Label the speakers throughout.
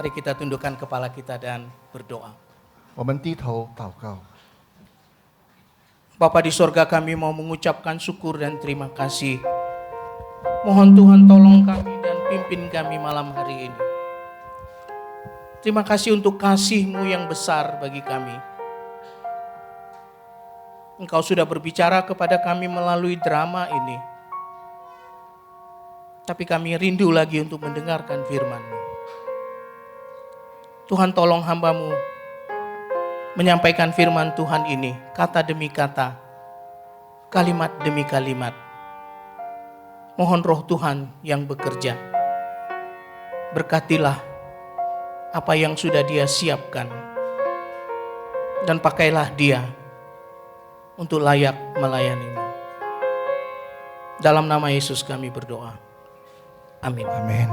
Speaker 1: Mari kita tundukkan kepala kita dan berdoa.
Speaker 2: 我们低头祷告。
Speaker 1: Bapa di sorga, kami mau mengucapkan syukur dan terima kasih. Mohon Tuhan tolong kami dan pimpin kami malam hari ini. Terima kasih untuk kasih-Mu yang besar bagi kami. Engkau sudah berbicara kepada kami melalui drama ini. Tapi kami rindu lagi untuk mendengarkan firman-Mu. Tuhan tolong hamba-Mu menyampaikan firman Tuhan ini, kata demi kata, kalimat demi kalimat. Mohon roh Tuhan yang bekerja. Berkatilah apa yang sudah Dia siapkan. Dan pakailah Dia untuk layak melayani-Mu. Dalam nama Yesus kami berdoa. Amin.
Speaker 2: Amin。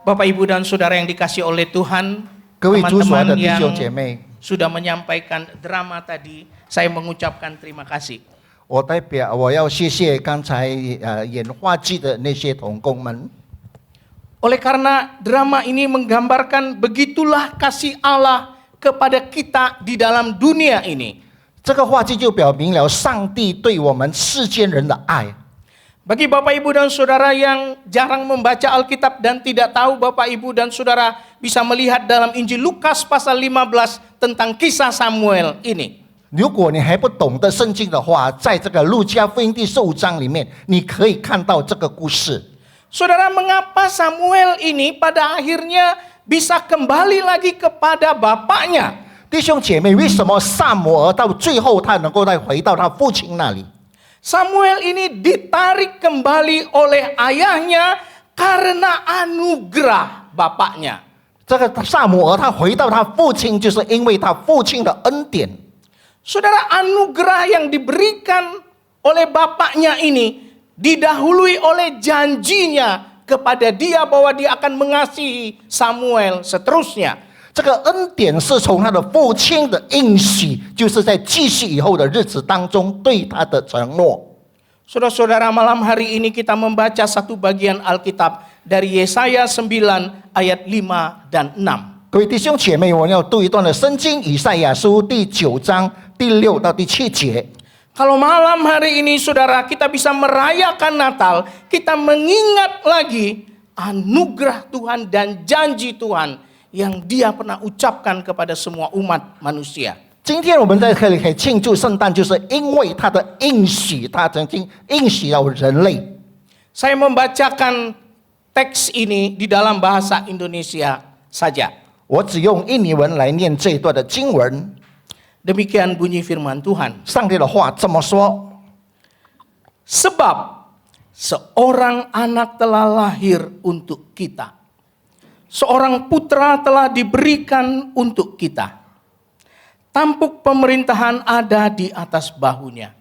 Speaker 1: Bapak, Ibu, dan Saudara yang dikasih oleh Tuhan,
Speaker 2: 各位主所爱的
Speaker 1: teman-teman
Speaker 2: 弟
Speaker 1: yang
Speaker 2: 兄姐妹，
Speaker 1: sudah menyampaikan drama tadi, saya mengucapkan terima kasih.
Speaker 2: 我要谢谢刚才演话剧的那些同工们。
Speaker 1: Oleh karena drama ini menggambarkan begitulah kasih Allah kepada kita di dalam dunia ini.
Speaker 2: 这个话剧就表明了上帝对我们世间人的爱。
Speaker 1: Bagi Bapak, Ibu, dan Saudara yang jarang membaca Alkitab dan tidak tahu, Bapak, Ibu, dan Saudara bisa melihat dalam Injil Lukas pasal 15 tentang kisah Samuel ini.
Speaker 2: 如果你还不懂得圣经的话，在这个路加福音第15章里面，你可以看到这个故事。
Speaker 1: Saudara, mengapa Samuel ini pada akhirnya bisa kembali lagi kepada bapaknya?
Speaker 2: 弟兄姐妹，为什么萨摩尔到最后他能够再回到他父亲那里？
Speaker 1: Samuel ini ditarik kembali oleh ayahnya karena anugerah bapaknya.
Speaker 2: 这个萨摩尔他回到他父亲，就是因为他父亲的恩典。
Speaker 1: Saudara, anugerah yang diberikan oleh bapaknya ini didahului oleh janjinya kepada dia bahwa dia akan mengasihi Samuel seterusnya.
Speaker 2: 这个恩典是从他的父亲的应许，就是在继续以后的日子当中对他的承诺。
Speaker 1: Saudara-saudara, malam hari ini kita membaca satu bagian Alkitab dari Yesaya 9 ayat 5 dan 6.
Speaker 2: 各位弟兄姐妹，我们要读一段的圣经，以赛亚书第9章第6到第7节。
Speaker 1: Kalau malam hari ini saudara kita bisa merayakan Natal, kita mengingat lagi anugerah Tuhan dan janji Tuhan yang Dia pernah ucapkan kepada semua umat manusia.
Speaker 2: 今天我们在这里可以庆祝圣诞，就是因为他的应许，他曾经应许了人类。
Speaker 1: Saya membacakan teks ini di dalam bahasa Indonesia saja.
Speaker 2: 我只用印尼文来念这一段的经文。
Speaker 1: Demikian bunyi firman Tuhan.
Speaker 2: 上帝的话这么说：
Speaker 1: Sebab seorang anak telah lahir untuk kita. Seorang putra telah diberikan untuk kita. Tampuk pemerintahan ada di atas bahunya.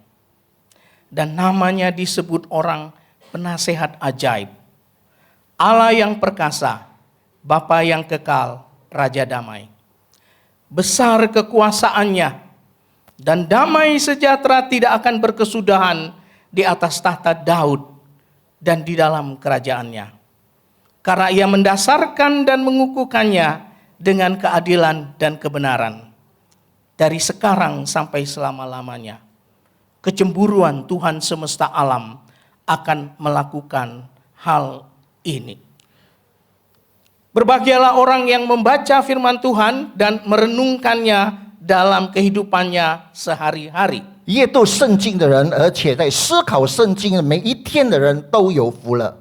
Speaker 1: Dan namanya disebut orang penasehat ajaib. Allah yang perkasa, Bapa yang kekal, Raja damai. Besar kekuasaannya, dan damai sejahtera tidak akan berkesudahan di atas tahta Daud dan di dalam kerajaannya. Karena ia mendasarkan dan mengukuhkannya dengan keadilan dan kebenaran. Dari sekarang sampai selama-lamanya. Kecemburuan Tuhan semesta alam akan melakukan hal ini. Berbahagialah orang yang membaca firman Tuhan dan merenungkannya dalam kehidupannya sehari-hari.
Speaker 2: 阅读圣经的人，而且在思考圣经的每一天的人都有福了。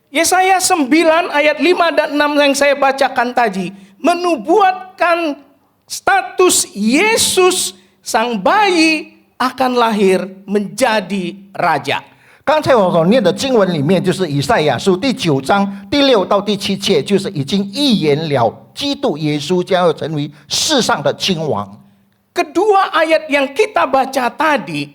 Speaker 1: Yesaya 9 ayat 5 dan 6 yang saya bacakan tadi menubuatkan status Yesus sang bayi akan lahir menjadi raja.
Speaker 2: 刚才我所念的经文里面，就是以赛亚书第9章第6到第7节，就是已经预言了基督耶稣将要成为世上的君王。
Speaker 1: Kedua ayat yang kita baca tadi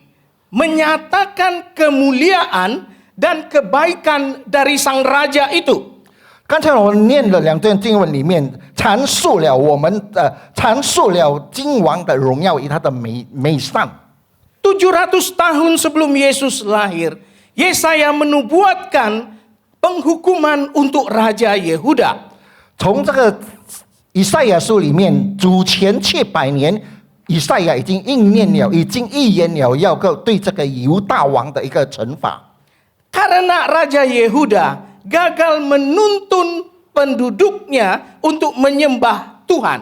Speaker 1: menyatakan kemuliaan dan kebaikan dari sang raja itu.
Speaker 2: 刚才我念的两段经文里面，阐述了君王的荣耀与他的美善。
Speaker 1: 700 tahun sebelum Yesus lahir, Yesaya menubuatkan penghukuman untuk Raja Yehuda.
Speaker 2: 从这个以赛亚书里面，主前700年，以赛亚已经应验了，已经预言了要对这个犹大王的一个惩罚。
Speaker 1: Karena Raja Yehuda gagal menuntun penduduknya untuk menyembah Tuhan.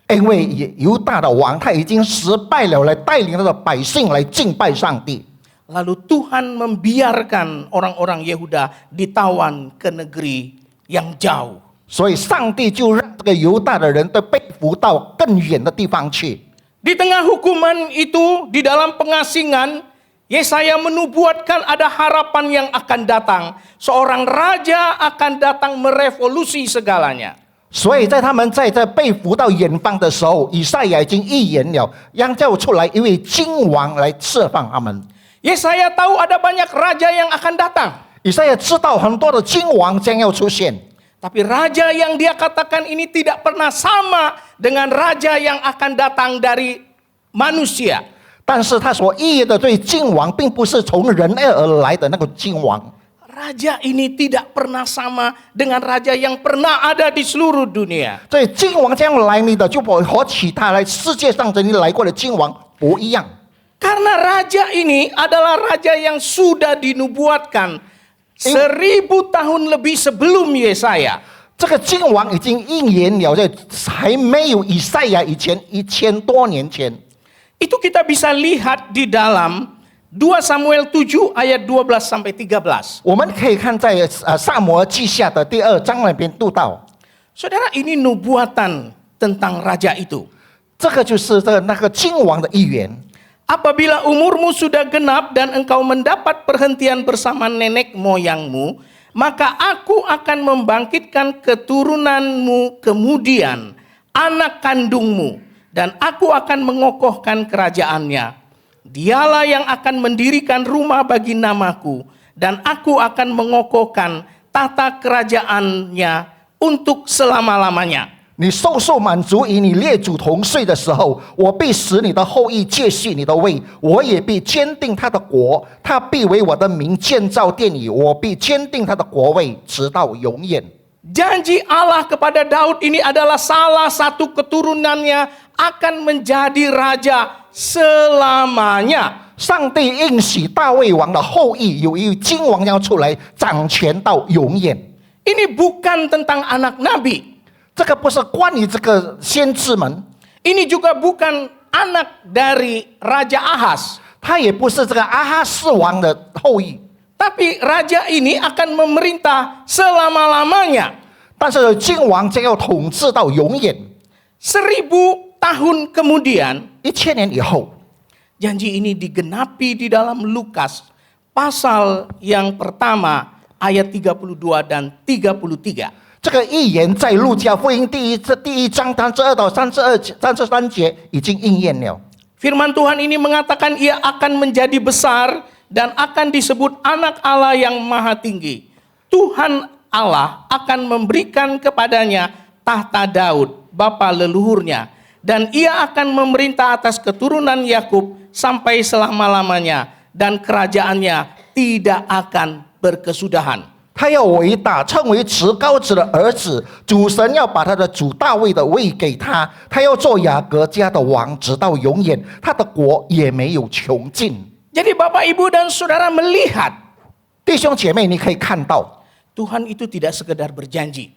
Speaker 2: 因为犹大的王他已经失败了，来带领他的百姓来敬拜上帝。
Speaker 1: Lalu Tuhan membiarkan orang-orang Yehuda ditawan ke negeri yang jauh.
Speaker 2: 所以上帝就让这个犹大的人都被俘到更远的地方去。
Speaker 1: Di tengah hukuman itu, di dalam pengasingan, Yesaya menubuatkan ada harapan yang akan datang. Seorang raja akan datang merevolusi segalanya.
Speaker 2: 所以在他们在这被俘到远方的时候，以赛亚已经预言了，将叫出来一位君王来释放他们。
Speaker 1: Yesaya tahu ada banyak raja yang akan datang.
Speaker 2: 以赛亚知道很多的君王将要出现，
Speaker 1: Tapi raja yang dia katakan ini tidak pernah sama dengan raja yang akan datang dari manusia.
Speaker 2: 但是他所预言的对君王，并不是从人类而来的那个君王。
Speaker 1: Raja ini tidak pernah sama dengan raja yang pernah ada di seluruh dunia.
Speaker 2: 所以君王将来临的，就和其他来世界上曾经来过的君王不一样。
Speaker 1: Karena raja ini adalah raja yang sudah dinubuatkan 1000 tahun lebih sebelum Yesaya.
Speaker 2: 这个君王已经应验了，在还没有以赛亚以前1000多年前。
Speaker 1: Itu kita bisa lihat di dalam 2 Samuel 7 ayat 12 sampai 13.
Speaker 2: 我们可以看在撒母耳记下的第2章那边读到，
Speaker 1: Saudara, ini nubuatan tentang raja itu.
Speaker 2: 这个就是那个君王的预言。
Speaker 1: Apabila umurmu sudah genap dan engkau mendapat perhentian bersama nenek moyangmu, maka aku akan membangkitkan keturunanmu kemudian, anak kandungmu, dan aku akan mengokohkan kerajaannya. Dialah yang akan mendirikan rumah bagi namaku, dan aku akan mengokohkan tata kerajaannya untuk selama-lamanya.
Speaker 2: 你寿寿满足与你列祖同岁的时候，我必使你的后裔接续你的位，我也必坚定他的国，他必为我的名建造殿宇，我必坚定他的国位，直到永远。
Speaker 1: Janji Allah kepada Daud ini adalah salah satu keturunannya akan menjadi raja selamanya.
Speaker 2: 上帝应许大卫王的后裔有一位君王要出来掌权到永远。
Speaker 1: Ini bukan tentang anak nabi.
Speaker 2: 这个不是关于这个先知们，
Speaker 1: Ini juga bukan anak dari Raja Ahaz.
Speaker 2: 他也不是这个阿哈斯王的后裔，
Speaker 1: Tapi raja ini akan memerintah selama-lamanya.
Speaker 2: 但是君王将要统治到永远。
Speaker 1: 1000 tahun kemudian,
Speaker 2: 1000年以后，
Speaker 1: janji ini digenapi di dalam Lukas pasal yang pertama ayat 32 dan 33.
Speaker 2: 这个预言在路加福音第一章32到33节已经应验了。
Speaker 1: Firman Tuhan ini mengatakan ia akan menjadi besar dan akan disebut anak Allah yang maha tinggi. Tuhan Allah akan memberikan kepadanya tahta Daud, bapa leluhurnya. Dan ia akan memerintah atas keturunan Yakub sampai selama-lamanya. Dan kerajaannya tidak akan berkesudahan.
Speaker 2: 他要伟大，称为至高者的儿子。主神要把他的主大卫的位给他，他要做雅各家的王，直到永远。他的国也没有穷尽。
Speaker 1: Jadi Bapak Ibu dan Saudara melihat
Speaker 2: 弟兄姐妹，你可以看到，
Speaker 1: Tuhan itu tidak sekedar berjanji.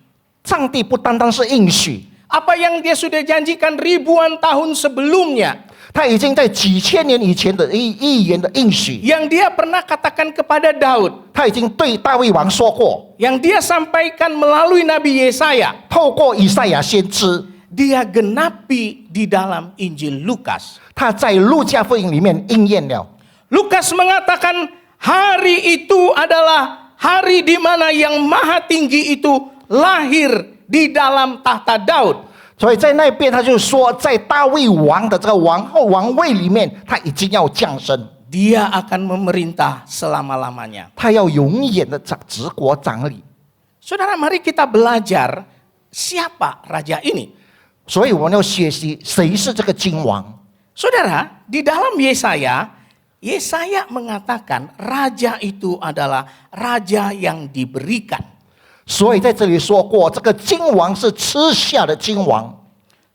Speaker 2: 上帝不单单是应许，
Speaker 1: Apa yang dia sudah janjikan ribuan tahun sebelumnya.
Speaker 2: 他已经在几千年以前的预言的应许，
Speaker 1: Yang dia pernah katakan kepada Daud.
Speaker 2: 他已经对大卫王说过，
Speaker 1: Yang dia sampaikan melalui Nabi Yesaya.
Speaker 2: 透过以赛亚先知，
Speaker 1: Dia genapi di dalam Injil Lukas.
Speaker 2: 他在路加福音里面应验了。
Speaker 1: Lukas mengatakan hari itu adalah hari di mana yang maha tinggi itu lahir di dalam tahta Daud.
Speaker 2: 所以在那边他就说，在大卫王的这个王位里面，他已经要降生，
Speaker 1: Dia akan memerintah selama-lamanya.
Speaker 2: 他要永远的治国掌理。
Speaker 1: Saudara, mari kita belajar siapa raja ini.
Speaker 2: 所以我们要学习谁是这个君王。
Speaker 1: Saudara, di dalam Yesaya mengatakan raja itu adalah raja yang diberikan.
Speaker 2: 所以在这里说过，这个君王是吃下的君王。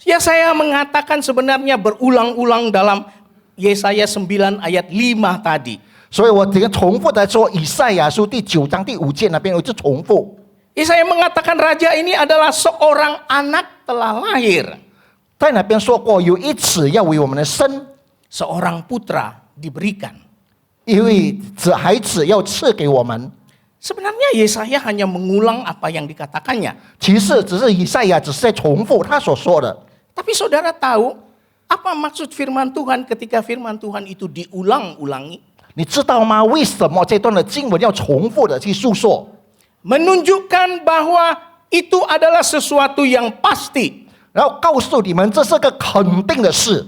Speaker 1: Ya saya mengatakan sebenarnya berulang-ulang dalam Yesaya 9 ayat 5 tadi.
Speaker 2: 所以我这个重复的说，以赛亚书第9章第5节那边我就重复。
Speaker 1: Yesaya mengatakan raja ini adalah seorang anak telah lahir.
Speaker 2: 在那边说过，有一子要为我们的生，
Speaker 1: Seorang putra diberikan.
Speaker 2: 因为孩子要赐给我们。
Speaker 1: Sebenarnya Yesaya hanya mengulang apa yang dikatakannya.
Speaker 2: 其实只是以赛亚只是在重复他所说的。
Speaker 1: Tapi saudara tahu apa maksud firman Tuhan ketika firman Tuhan itu diulang-ulangi?
Speaker 2: 你知道吗？为什么这段的经文要重复的去述说？
Speaker 1: Menunjukkan bahwa itu adalah sesuatu yang pasti.
Speaker 2: 然后告诉你们，这是个肯定的事。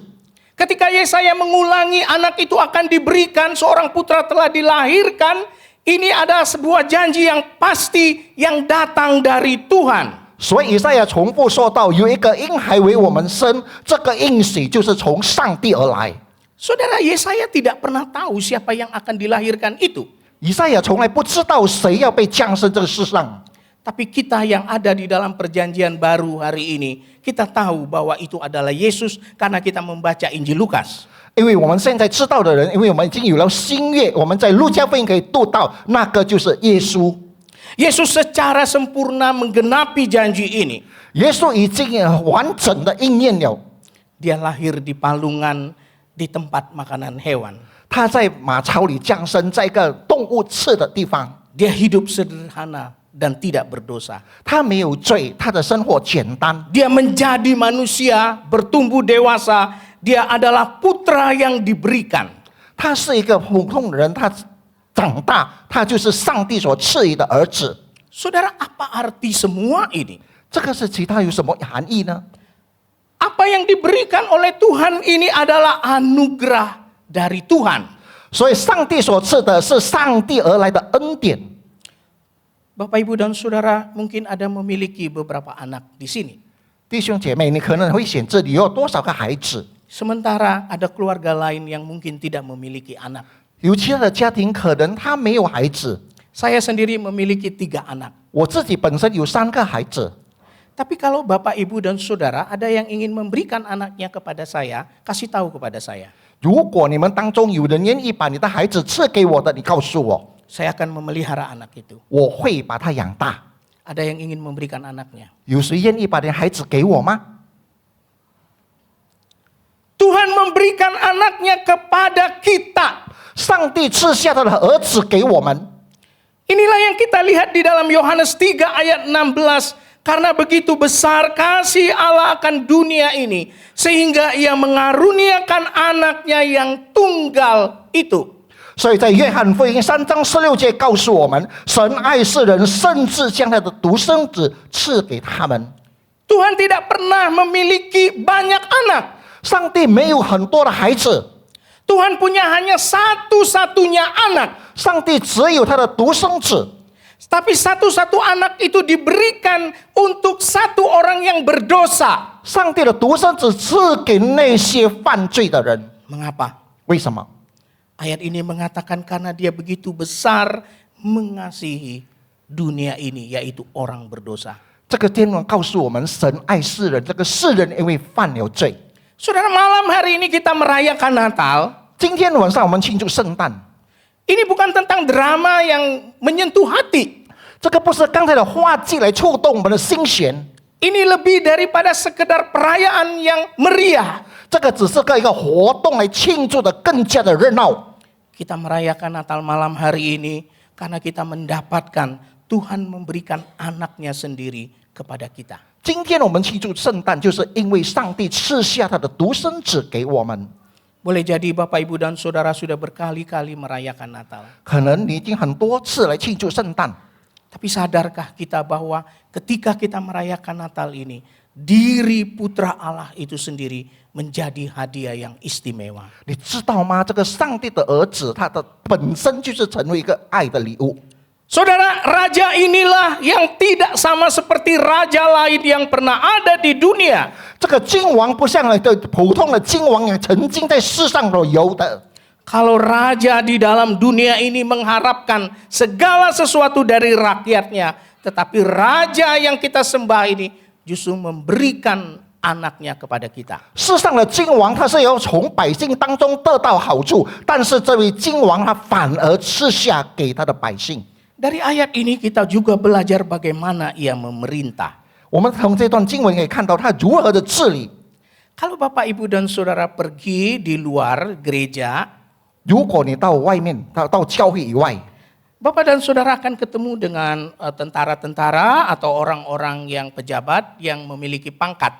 Speaker 1: Ketika Yesaya mengulangi anak itu akan diberikan, seorang putra telah dilahirkan, ini adalah sebuah janji yang pasti yang datang dari Tuhan.
Speaker 2: 所以以赛亚重复说到，有一个婴孩为我们生，这个应许就是从上帝而来。
Speaker 1: Saudara, Yesaya tidak pernah tahu siapa yang akan dilahirkan itu.
Speaker 2: 以赛亚从来不知道谁要被降生这个世上，
Speaker 1: Tapi kita yang ada di dalam perjanjian baru hari ini, kita tahu bahwa itu adalah Yesus karena kita membaca Injil Lukas.
Speaker 2: 因为我们现在知道的人，因为我们已经有了新约，我们在路加福音可以读到，那个就是耶稣。
Speaker 1: Yesus secara sempurna menggenapi janji ini.
Speaker 2: 耶稣已经完整的应验了。
Speaker 1: Dia lahir di palungan di tempat makanan hewan.
Speaker 2: 他在马槽里降生，在一个动物吃的地方。
Speaker 1: Dia hidup sederhana dan tidak berdosa.
Speaker 2: 他没有罪，他的生活简单。
Speaker 1: Dia menjadi manusia, bertumbuh dewasa. Dia adalah putra yang diberikan.
Speaker 2: 他是一个普通人，他长大，他就是上帝所赐予的儿子。
Speaker 1: Saudara, apa arti semua ini?
Speaker 2: 这个是其他有什么含义呢？
Speaker 1: Apa yang diberikan oleh Tuhan ini adalah anugerah dari Tuhan.
Speaker 2: 所以上帝所赐的是上帝而来的恩典。
Speaker 1: Bapak, Ibu, dan Saudara mungkin ada memiliki beberapa anak di sini.
Speaker 2: 弟兄姐妹，你可能会选这里有多少个孩子？
Speaker 1: Sementara ada keluarga lain yang mungkin tidak memiliki anak.
Speaker 2: 有其他的家庭可能他没有孩子，
Speaker 1: Saya sendiri memiliki 3 anak.
Speaker 2: 我自己本身有3个孩子。
Speaker 1: Tapi kalau Bapak, Ibu, dan Saudara ada yang ingin memberikan anaknya kepada saya, kasih tahu kepada saya.
Speaker 2: 如果你们当中有人愿意把你的孩子赐给我的，你告诉我，
Speaker 1: Saya akan memelihara anak itu.
Speaker 2: 我会把他养大。
Speaker 1: Ada yang ingin memberikan anaknya.
Speaker 2: 有谁愿意把你的孩子给我吗？
Speaker 1: Tuhan memberikan anaknya kepada kita.
Speaker 2: 上帝赐下他的儿子给我们。
Speaker 1: Inilah yang kita lihat di dalam Yohanes 3 ayat 16. Karena begitu besar kasih Allah akan dunia ini, sehingga ia mengaruniakan anaknya yang tunggal itu.
Speaker 2: 所以在约翰福音3章16节告诉我们，神爱世人，甚至将他的独生子赐给他们。
Speaker 1: Tuhan tidak pernah memiliki banyak anak.
Speaker 2: 上帝没有很多的孩子，
Speaker 1: Tuhan punya hanya satu-satunya anak.
Speaker 2: 上帝只有他的独生子。
Speaker 1: Tapi satu-satu anak itu diberikan untuk satu orang yang berdosa.
Speaker 2: 上帝的独生子赐给那些犯罪的人，
Speaker 1: Mengapa?
Speaker 2: 为什么？
Speaker 1: Ayat ini mengatakan karena dia begitu besar mengasihi dunia ini, yaitu orang berdosa.
Speaker 2: 这个经文告诉我们，神爱世人，这个世人因为犯了罪。
Speaker 1: Saudara, malam hari ini kita merayakan Natal.
Speaker 2: 今天晚上我们庆祝圣诞，
Speaker 1: Ini bukan tentang drama yang menyentuh hati.
Speaker 2: 这个不是刚才的话剧来触动我们的心弦，
Speaker 1: Ini lebih daripada sekedar perayaan yang meriah.
Speaker 2: 这个只是一个活动来庆祝的更加的热闹。
Speaker 1: Kita merayakan Natal malam hari ini karena kita mendapatkan Tuhan memberikan anaknya sendiri kepada kita.
Speaker 2: 今天我们庆祝圣诞，就是因为上帝赐下他的独生子给我们。
Speaker 1: Boleh jadi Bapak, Ibu, dan Saudara sudah berkali-kali merayakan Natal.
Speaker 2: 可能你已经很多次来庆祝圣诞，
Speaker 1: Tapi sadarkah kita bahwa ketika kita merayakan Natal ini, diri putra Allah itu sendiri menjadi hadiah yang istimewa.
Speaker 2: 你知道吗？这个上帝的儿子，他的本身就是成为一个爱的礼物。
Speaker 1: Saudara, raja inilah yang tidak sama seperti raja lain yang pernah ada di dunia.
Speaker 2: 这个君王不像普通的君王一样，曾经在世上都有的。
Speaker 1: Kalau raja di dalam dunia ini mengharapkan segala sesuatu dari rakyatnya, Tetapi raja yang kita sembah ini justru memberikan anaknya kepada kita.
Speaker 2: 世上的君王他是要从百姓当中得到好处，但是这位君王他反而赐下给他的百姓。
Speaker 1: Dari ayat ini kita juga belajar bagaimana ia memerintah.
Speaker 2: 我们从这段经文可以看到他如何的治理。
Speaker 1: Kalau Bapak Ibu dan Saudara pergi di luar gereja,
Speaker 2: 如果你到外面到教会以外，
Speaker 1: Bapak dan Saudara akan ketemu dengan tentara-tentara atau orang-orang yang pejabat yang memiliki pangkat.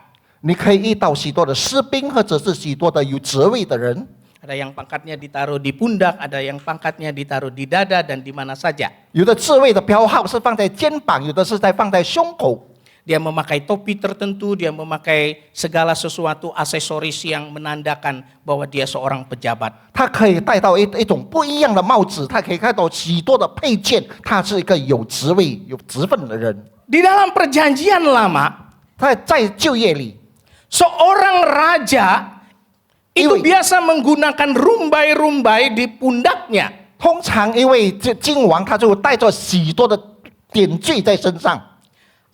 Speaker 2: 你可以遇到许多的士兵，或者是许多的有职位的人。
Speaker 1: Ada yang pangkatnya ditaruh di pundak, ada yang pangkatnya ditaruh di dada dan di mana saja.
Speaker 2: 有的职位的标号是放在肩膀，有的是放在胸口。
Speaker 1: Dia memakai topi tertentu, dia memakai segala sesuatu aksesoris yang menandakan bahwa dia seorang pejabat.
Speaker 2: 他可以戴到一种不一样的帽子，他可以看到许多的配件，他是一个有职位、有职分的人。
Speaker 1: Di dalam perjanjian lama,
Speaker 2: 在就业里，
Speaker 1: seorang raja itu
Speaker 2: Iwi.
Speaker 1: biasa menggunakan rumbai-rumbai di pundaknya.
Speaker 2: 通常因为这君王他就带着许多的点缀在身上。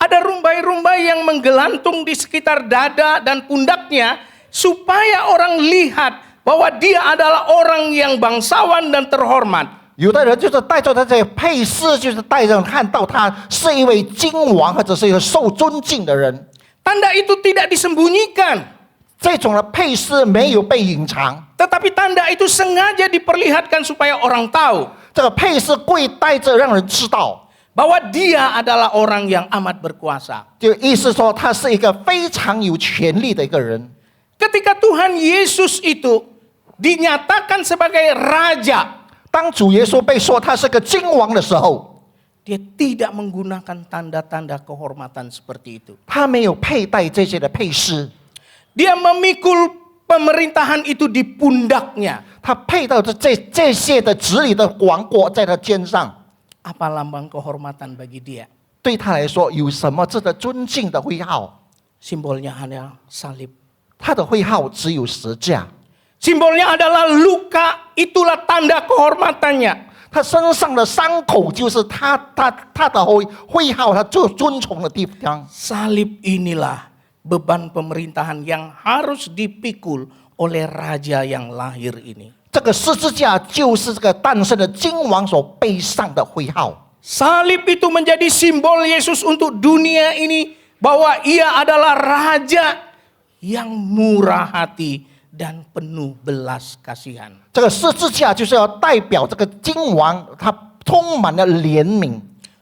Speaker 1: Ada rumbai-rumbai yang menggelantung di sekitar dada dan pundaknya supaya orang lihat bahwa dia adalah orang yang bangsawan dan terhormat.
Speaker 2: 有的人就是带着他这配饰，就是带着看到他是一位君王或者是一个受尊敬的人。
Speaker 1: Tanda itu tidak disembunyikan,
Speaker 2: 这种的配饰没有被隐藏，
Speaker 1: tetapi tanda itu sengaja diperlihatkan supaya orang tahu
Speaker 2: 这个配饰贵带着让人知道，
Speaker 1: bahwa dia adalah orang yang amat berkuasa.
Speaker 2: 就意思说他是一个非常有权力的一个人。
Speaker 1: Ketika Tuhan Yesus itu dinyatakan sebagai raja,
Speaker 2: 当主耶稣被说他是个君王的时候，
Speaker 1: dia tidak menggunakan tanda-tanda kehormatan seperti itu.
Speaker 2: 他没有佩戴这些的配饰，
Speaker 1: Dia memikul pemerintahan itu di pundaknya.
Speaker 2: 他佩戴着这些的治理的王国在他肩上。
Speaker 1: Apa lambang kehormatan bagi dia?
Speaker 2: 对他来说，有什么值得尊敬的徽号？
Speaker 1: Simbolnya adalah salib.
Speaker 2: 他的徽号只有十架，
Speaker 1: Simbolnya adalah luka, itulah tanda kehormatannya.
Speaker 2: 他身上的伤口就是他的徽号，他最尊崇的地方。
Speaker 1: Salib inilah beban pemerintahan yang harus dipikul oleh raja yang lahir ini.
Speaker 2: 这个十字架就是这个诞生的君王所背上的徽号。
Speaker 1: Salib itu menjadi simbol Yesus untuk dunia ini, bahwa ia adalah raja yang murah hati dan penuh belas kasihan.
Speaker 2: 这个十字架就是要代表这个君王，他充满了怜悯。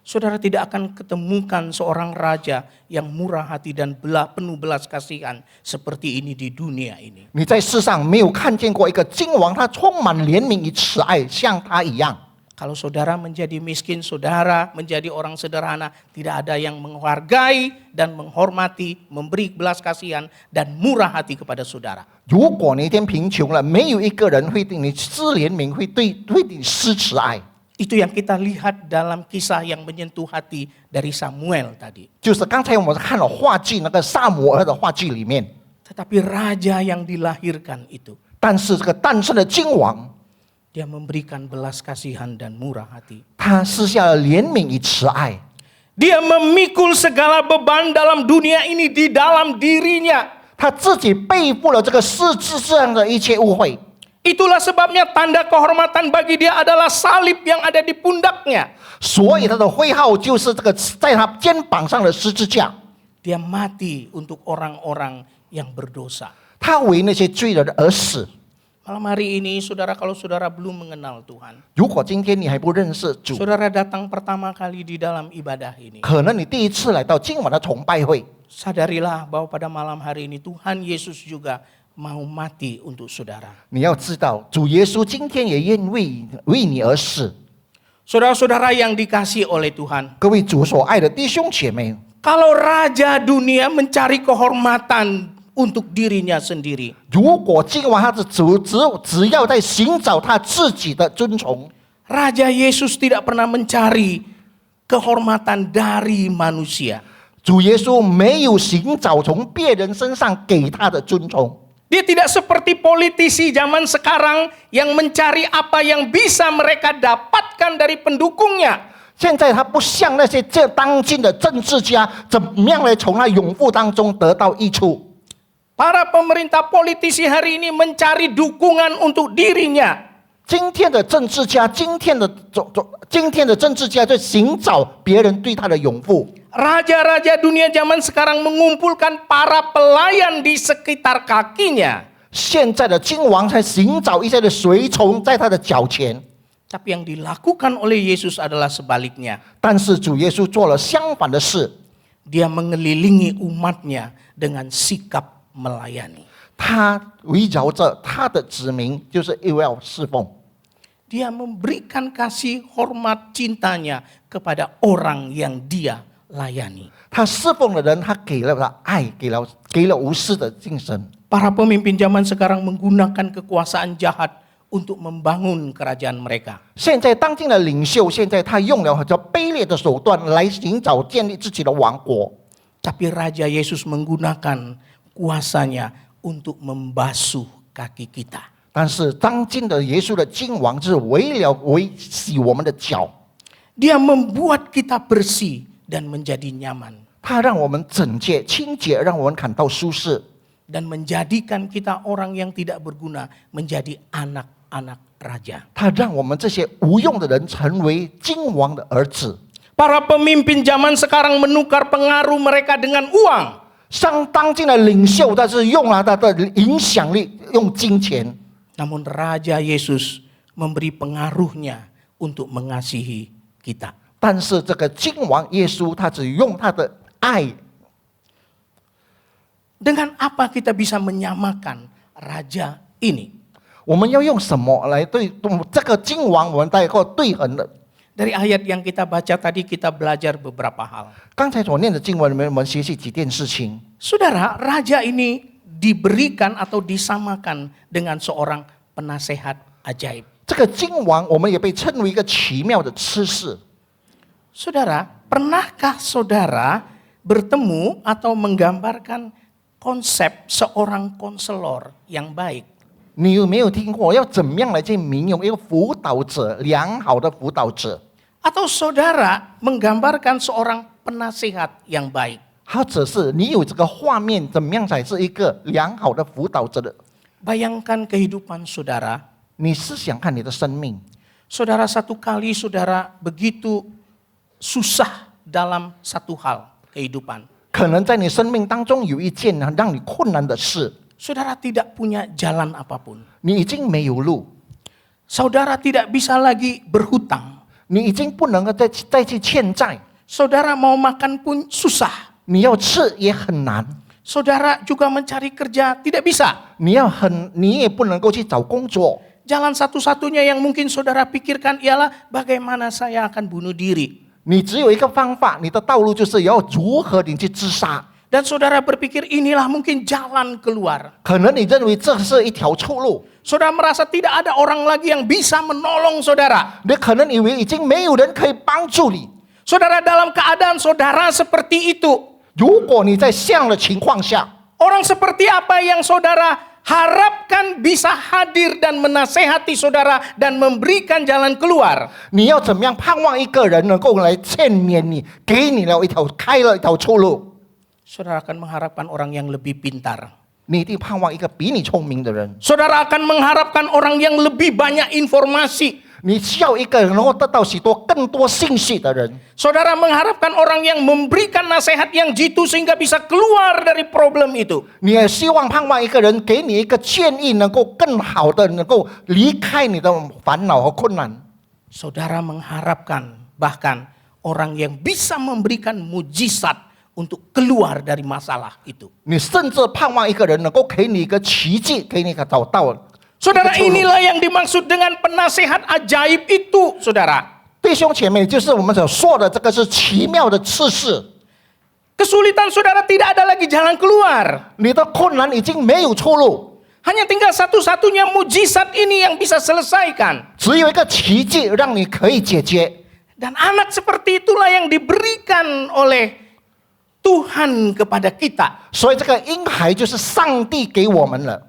Speaker 1: Saudara tidak akan ketemukan seorang raja yang murah hati dan penuh belas kasihan seperti ini di dunia ini.
Speaker 2: 你在世上没有看见过一个君王，他充满怜悯与慈爱，像他一样。
Speaker 1: Kalau saudara menjadi miskin, saudara menjadi orang sederhana, tidak ada yang menghargai dan menghormati, memberi belas kasihan dan murah hati kepada saudara.
Speaker 2: 如果你一天贫穷了，没有一个人会对你施怜悯，会对你施慈爱。
Speaker 1: Itu yang kita lihat dalam kisah yang menyentuh hati dari Samuel tadi.
Speaker 2: 就是刚才我们看了话剧那个萨摩尔的话剧里面，
Speaker 1: Tetapi raja yang dilahirkan itu,
Speaker 2: 但是这个诞生的君王，
Speaker 1: dia memberikan belas kasihan dan murah hati.
Speaker 2: 他施下了怜悯与慈爱，
Speaker 1: Dia memikul segala beban dalam dunia ini di dalam dirinya.
Speaker 2: 他自己背负了这个世之上的一切误会。
Speaker 1: Itulah sebabnya tanda kehormatan bagi dia adalah salib yang ada di pundaknya.
Speaker 2: 所以他的徽号就是这个在他肩膀上的十字架，
Speaker 1: Dia mati untuk orang-orang yang berdosa.
Speaker 2: 他为那些罪人而死。
Speaker 1: Malam hari ini, saudara, kalau saudara belum mengenal Tuhan,
Speaker 2: 如果今天你还不认识主，
Speaker 1: saudara datang pertama kali di dalam ibadah ini,
Speaker 2: 可能你第一次来到今晚的崇拜会，
Speaker 1: sadarilah bahwa pada malam hari ini Tuhan Yesus juga mau mati untuk saudara.
Speaker 2: 你要知道，主耶稣今天也愿为你而死。
Speaker 1: Saudara-saudara yang dikasihi oleh Tuhan,
Speaker 2: 各位主所爱的弟兄姐妹，
Speaker 1: kalau raja dunia mencari kehormatan untuk dirinya sendiri,
Speaker 2: 如果今晚他只要在寻找他自己的尊崇，
Speaker 1: Raja Yesus tidak pernah mencari kehormatan dari manusia.
Speaker 2: 主耶稣没有寻找从别人身上给他的尊崇。
Speaker 1: Dia tidak seperti politisi zaman sekarang yang mencari apa yang bisa mereka dapatkan dari pendukungnya.
Speaker 2: 现在他不像那些当今的政治家，怎么样来从他拥护当中得到益处。
Speaker 1: Para pemerintah politisi hari ini mencari dukungan untuk dirinya.
Speaker 2: 今天的政治家，今天的政治家在寻找别人对他的拥护。
Speaker 1: Raja-raja dunia zaman sekarang mengumpulkan para pelayan di sekitar kakinya.
Speaker 2: 现在的君王在寻找一些的随从在他的脚前，
Speaker 1: Tapi yang dilakukan oleh Yesus adalah sebaliknya.
Speaker 2: 但是主耶稣做了相反的事，
Speaker 1: Dia mengelilingi umatnya dengan sikap melayani.
Speaker 2: 他围绕着他的子民，就是又要侍奉。
Speaker 1: Dia memberikan kasih, hormat, cintanya kepada orang yang dia layani.
Speaker 2: 他侍奉的人，他给了他爱，给了无私的精神。
Speaker 1: Para pemimpin zaman sekarang menggunakan kekuasaan jahat untuk membangun kerajaan mereka.
Speaker 2: 现在当今的领袖，现在他用了很多卑劣的手段来寻找建立自己的王国。
Speaker 1: Tapi Raja Yesus menggunakan kuasanya untuk membasuh kaki kita.
Speaker 2: 但是当今的耶稣的君王是为了维洗我们的脚，
Speaker 1: Dia membuat kita bersih dan menjadi nyaman.
Speaker 2: 他让我们整洁清洁，让我们感到舒适，
Speaker 1: Dan menjadikan kita orang yang tidak berguna menjadi anak-anak raja.
Speaker 2: 他让我们这些无用的人成为君王的儿子。
Speaker 1: Para pemimpin zaman sekarang menukar pengaruh mereka dengan uang.
Speaker 2: 像当今的领袖，他是用了他的影响力，用金钱。
Speaker 1: Namun Raja Yesus memberi pengaruhnya untuk mengasihi kita.
Speaker 2: 但是这个君王耶稣，他只用他的爱。
Speaker 1: Dengan apa kita bisa menyamakan raja ini?
Speaker 2: 我们要用什么来对这个君王，我们带过对衡的？
Speaker 1: Dari ayat yang kita baca tadi kita belajar beberapa hal.
Speaker 2: 刚才所念的经文里面，我们学习几件事情。
Speaker 1: Saudara, raja ini diberikan atau disamakan dengan seorang penasehat ajaib.
Speaker 2: 这个君王，我们也被称为一个奇妙的知识。
Speaker 1: Saudara, pernahkah saudara bertemu atau menggambarkan konsep seorang konselor yang baik?
Speaker 2: 你有没有听过要怎么样来去形容一个辅导者，良好的辅导者？
Speaker 1: Atau saudara menggambarkan seorang penasehat yang baik?
Speaker 2: 或者是你有这个画面，怎么样才是一个良好的辅导者的？
Speaker 1: Bayangkan kehidupan saudara.
Speaker 2: 你试想看你的生命，
Speaker 1: Saudara satu kali saudara begitu susah dalam satu hal kehidupan.
Speaker 2: 可能在你生命当中有一件让你困难的事，
Speaker 1: Saudara tidak punya jalan apapun.
Speaker 2: 你已经没有路，
Speaker 1: Saudara tidak bisa lagi berhutang.
Speaker 2: 你已经不能够再去欠债，
Speaker 1: Saudara mau makan pun susah.
Speaker 2: 你要吃也很难，
Speaker 1: Saudara juga mencari kerja tidak bisa.
Speaker 2: 你也不能够去找工作。
Speaker 1: Jalan satu-satunya yang mungkin saudara pikirkan ialah bagaimana saya akan bunuh diri.
Speaker 2: 你只有一个方法，你的道路就是要如何你去自杀。
Speaker 1: Dan saudara berpikir inilah mungkin jalan keluar.
Speaker 2: 可能你认为这是一条出路，
Speaker 1: Saudara merasa tidak ada orang lagi yang bisa menolong saudara.
Speaker 2: 你可能以为已经没有人可以帮助你。
Speaker 1: Saudara dalam keadaan saudara seperti itu.
Speaker 2: 如果你在这样的情况下，
Speaker 1: Orang seperti apa yang saudara harapkan bisa hadir dan menasehati saudara dan memberikan jalan keluar?
Speaker 2: 你要怎么样盼望一个人能够来劝勉你，给你了开了一条出路？
Speaker 1: Saudara akan mengharapkan orang yang lebih pintar.
Speaker 2: 你一定盼望一个比你聪明的人，
Speaker 1: Saudara akan mengharapkan orang yang lebih banyak informasi.
Speaker 2: 你需要一个能够得到更多信息的人。
Speaker 1: Saudara mengharapkan orang yang memberikan nasihat yang jitu sehingga bisa keluar dari problem itu.
Speaker 2: 你也希望盼望一个人给你一个建议，能够更好的能够离开你的烦恼和困难。
Speaker 1: Saudara mengharapkan bahkan orang yang bisa memberikan mujizat untuk keluar dari masalah itu.
Speaker 2: 你甚至盼望一个人能够给你一个奇迹，给你一个找到。
Speaker 1: Saudara, inilah yang dimaksud dengan penasehat ajaib itu, saudara.
Speaker 2: 弟兄姐妹，就是我们所说的这个是奇妙的知识。
Speaker 1: Kesulitan saudara tidak ada lagi jalan keluar.
Speaker 2: 你的困难已经没有出路，
Speaker 1: Hanya tinggal satu-satunya mujizat ini yang bisa selesaikan.
Speaker 2: 只有一个奇迹让你可以解决。
Speaker 1: Dan anak seperti itulah yang diberikan oleh Tuhan kepada kita.
Speaker 2: 所以这个婴孩就是上帝给我们了。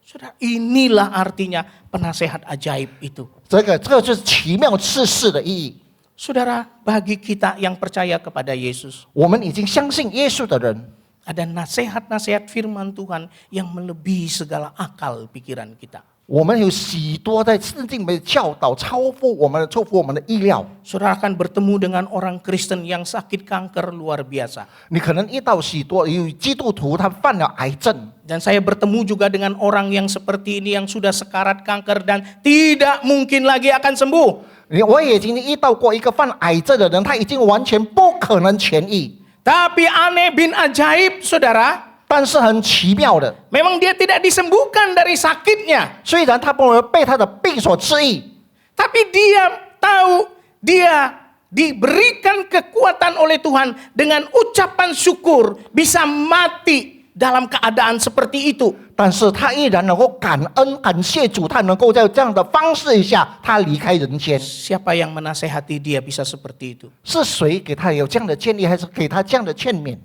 Speaker 1: Saudara, inilah artinya penasehat ajaib itu.
Speaker 2: 这个就是奇妙知识的意义。
Speaker 1: Saudara, bagi kita yang percaya kepada Yesus,
Speaker 2: 我们已经相信耶稣的人，
Speaker 1: ada nasihat-nasihat firman Tuhan yang melebihi segala akal pikiran kita.
Speaker 2: 我们有许多在圣经里面的教导，超乎我们的意料。
Speaker 1: Saudara akan bertemu dengan orang Kristen yang sakit kanker luar biasa.
Speaker 2: 你可能遇到许多有基督徒，他犯了癌症。
Speaker 1: Dan saya bertemu juga dengan orang yang seperti ini yang sudah sekarat kanker dan tidak mungkin lagi akan sembuh.
Speaker 2: 我也曾经遇到过一个犯癌症的人，他已经完全不可能痊愈。
Speaker 1: Tapi aneh bin ajaib, saudara,
Speaker 2: 但是很奇妙的，
Speaker 1: memang dia tidak disembuhkan dari sakitnya.
Speaker 2: 虽然他不能被他的病所治愈，
Speaker 1: Tapi dia tahu dia diberikan kekuatan oleh Tuhan dengan ucapan syukur bisa mati dalam keadaan seperti itu.
Speaker 2: 但是他依然能够感恩感谢主，他能够在这样的方式下，他离开人间。
Speaker 1: Siapa yang menasehati dia bisa seperti itu?
Speaker 2: 是谁给他有这样的建议，还是给他这样的劝勉？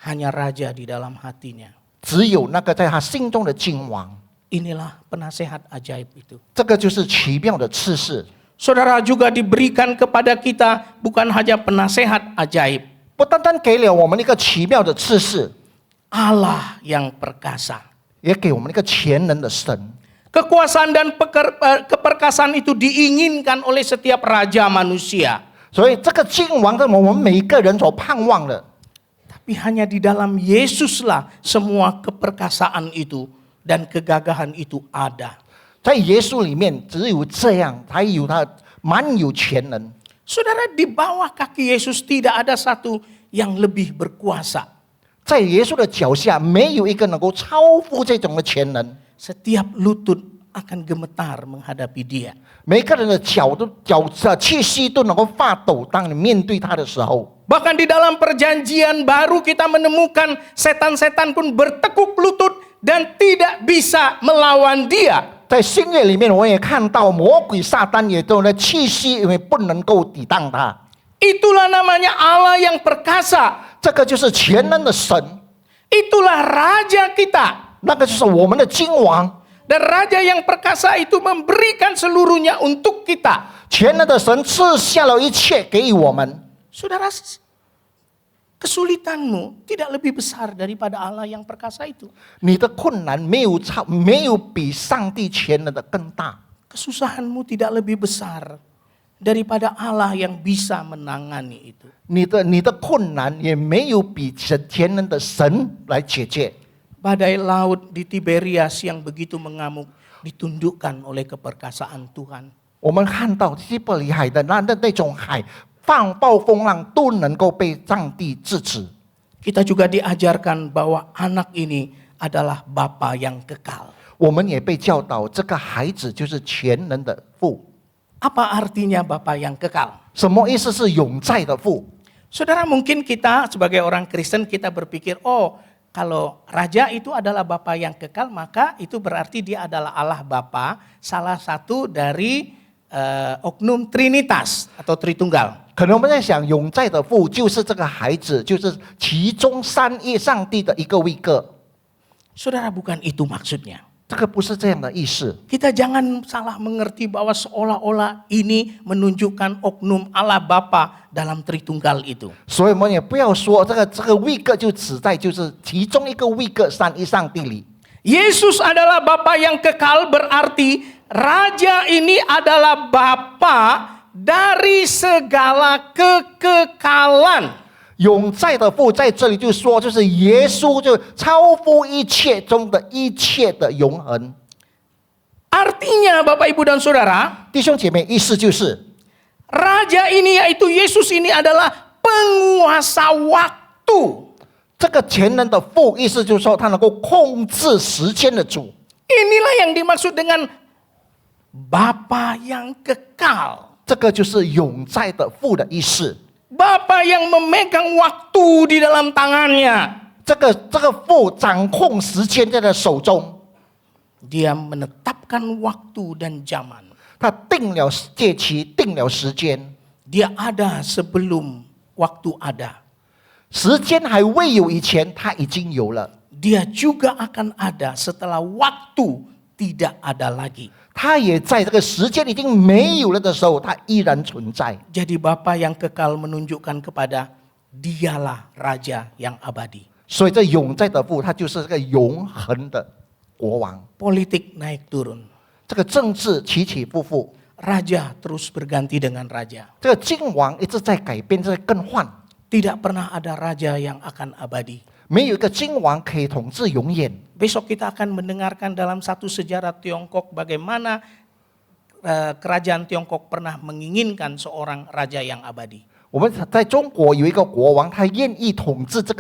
Speaker 1: Hanya raja di dalam hatinya.
Speaker 2: 只有那个在他心中的君王，
Speaker 1: Inilah penasehat ajaib itu.
Speaker 2: 这个就是奇妙的赐事。
Speaker 1: Saudara juga diberikan kepada kita bukan hanya penasehat ajaib.
Speaker 2: 不单单给了我们一个奇妙的赐事，
Speaker 1: Allah yang perkasa.
Speaker 2: 也给我们一个全能的神。
Speaker 1: Kekuasaan dan keperkasaan itu diinginkan oleh setiap raja manusia.
Speaker 2: 所以这个君王是我们每一个人所盼望的。
Speaker 1: Tapi hanya di dalam Yesuslah semua keperkasaan itu dan kegagahan itu ada.
Speaker 2: 在耶稣里面，只有这样，才有他满有全能。
Speaker 1: Saudara, di bawah kaki Yesus tidak ada satu yang lebih berkuasa.
Speaker 2: 在耶稣的脚下，没有一个能够超乎这种的全能。
Speaker 1: Setiap lutut akan gemetar menghadapi dia.
Speaker 2: 每个人的气息都能够发抖，当你面对他的时候。
Speaker 1: Bahkan di dalam perjanjian baru kita menemukan setan-setan pun bertekuk lutut dan tidak bisa melawan dia.
Speaker 2: 在新约里面，我也看到魔鬼撒旦也都在气息，因为不能够抵挡他。
Speaker 1: Itulah namanya Allah yang perkasa.
Speaker 2: 这个就是全能的神，
Speaker 1: Itulah raja kita.
Speaker 2: 那个就是我们的君王。
Speaker 1: Dan raja yang perkasa itu memberikan seluruhnya untuk kita.
Speaker 2: 全能的神赐下了一切给予我们。
Speaker 1: Saudara, kesulitanmu tidak lebih besar daripada Allah yang perkasa itu.
Speaker 2: 你的困难没有比上帝全能的更大，
Speaker 1: Kesusahanmu tidak lebih besar daripada Allah yang bisa menangani itu.
Speaker 2: 你的困难也没有比全能的神来解决。
Speaker 1: Badai laut di Tiberias yang begitu mengamuk ditundukkan oleh keperkasaan Tuhan.
Speaker 2: 我们看到西伯里海的那种海放暴风浪都能够被上帝制止。
Speaker 1: Kita juga diajarkan bahwa anak ini adalah Bapa yang kekal.
Speaker 2: 我们也被教导，这个孩子就是全能的父。
Speaker 1: Apa artinya Bapa yang kekal?
Speaker 2: 什么意思是永在的父？
Speaker 1: Saudara, mungkin kita sebagai orang Kristen kita berpikir, oh kalau raja itu adalah Bapa yang kekal, maka itu berarti dia adalah Allah Bapa, salah satu dari oknum Trinitas atau Tritunggal.
Speaker 2: 可能我们在想，永在的父就是这个孩子，就是其中三位上帝的一个位格。
Speaker 1: Saudara, bukan itu maksudnya.
Speaker 2: 这个不是这样的意思。
Speaker 1: Kita jangan salah mengerti bahwa seolah-olah ini menunjukkan oknum Allah Bapa dalam Tritunggal itu.
Speaker 2: 所以我们也不要说这个位格就指在就是其中一个位格三一上帝里。
Speaker 1: Yesus adalah Bapa yang kekal, berarti Raja ini adalah Bapa dari segala kekekalan.
Speaker 2: 永在的父在这里就说，就是耶稣就超乎一切中的一切的永恒。
Speaker 1: Artinya Bapak Ibu dan Saudara,
Speaker 2: 弟兄姐妹，意思就是
Speaker 1: Raja ini yaitu Yesus ini adalah penguasa waktu.
Speaker 2: 这个全能的父，意思就是说他能够控制时间的主。
Speaker 1: Inilah yang dimaksud dengan Bapa yang kekal.
Speaker 2: 这个就是永在的父的意思。
Speaker 1: Bapa yang memegang waktu di dalam tangannya.
Speaker 2: 这个父掌控时间在他手中，
Speaker 1: Dia menetapkan waktu dan zaman.
Speaker 2: 他定了节期，定了时间，
Speaker 1: Dia ada sebelum waktu ada.
Speaker 2: 时间还未有以前，他已经有了。
Speaker 1: Dia juga akan ada setelah waktu tidak ada lagi.
Speaker 2: 他也在这个时间已经没有了的时候，他依然存在。
Speaker 1: Jadi Bapa yang kekal menunjukkan kepada dialah Raja yang abadi.
Speaker 2: 所以这永在的父，他就是这个永恒的国王。
Speaker 1: Politik naik turun.
Speaker 2: 这个政治起起伏伏，
Speaker 1: Raja terus berganti dengan raja.
Speaker 2: 这个君王一直在改变，在更换。
Speaker 1: Tidak pernah ada raja yang akan abadi.
Speaker 2: 没有一个君王可以统治永远。
Speaker 1: Besok kita akan mendengarkan dalam satu sejarah Tiongkok bagaimana kerajaan Tiongkok pernah menginginkan seorang raja yang abadi.
Speaker 2: 我们在中国有一个国王，他愿意统治这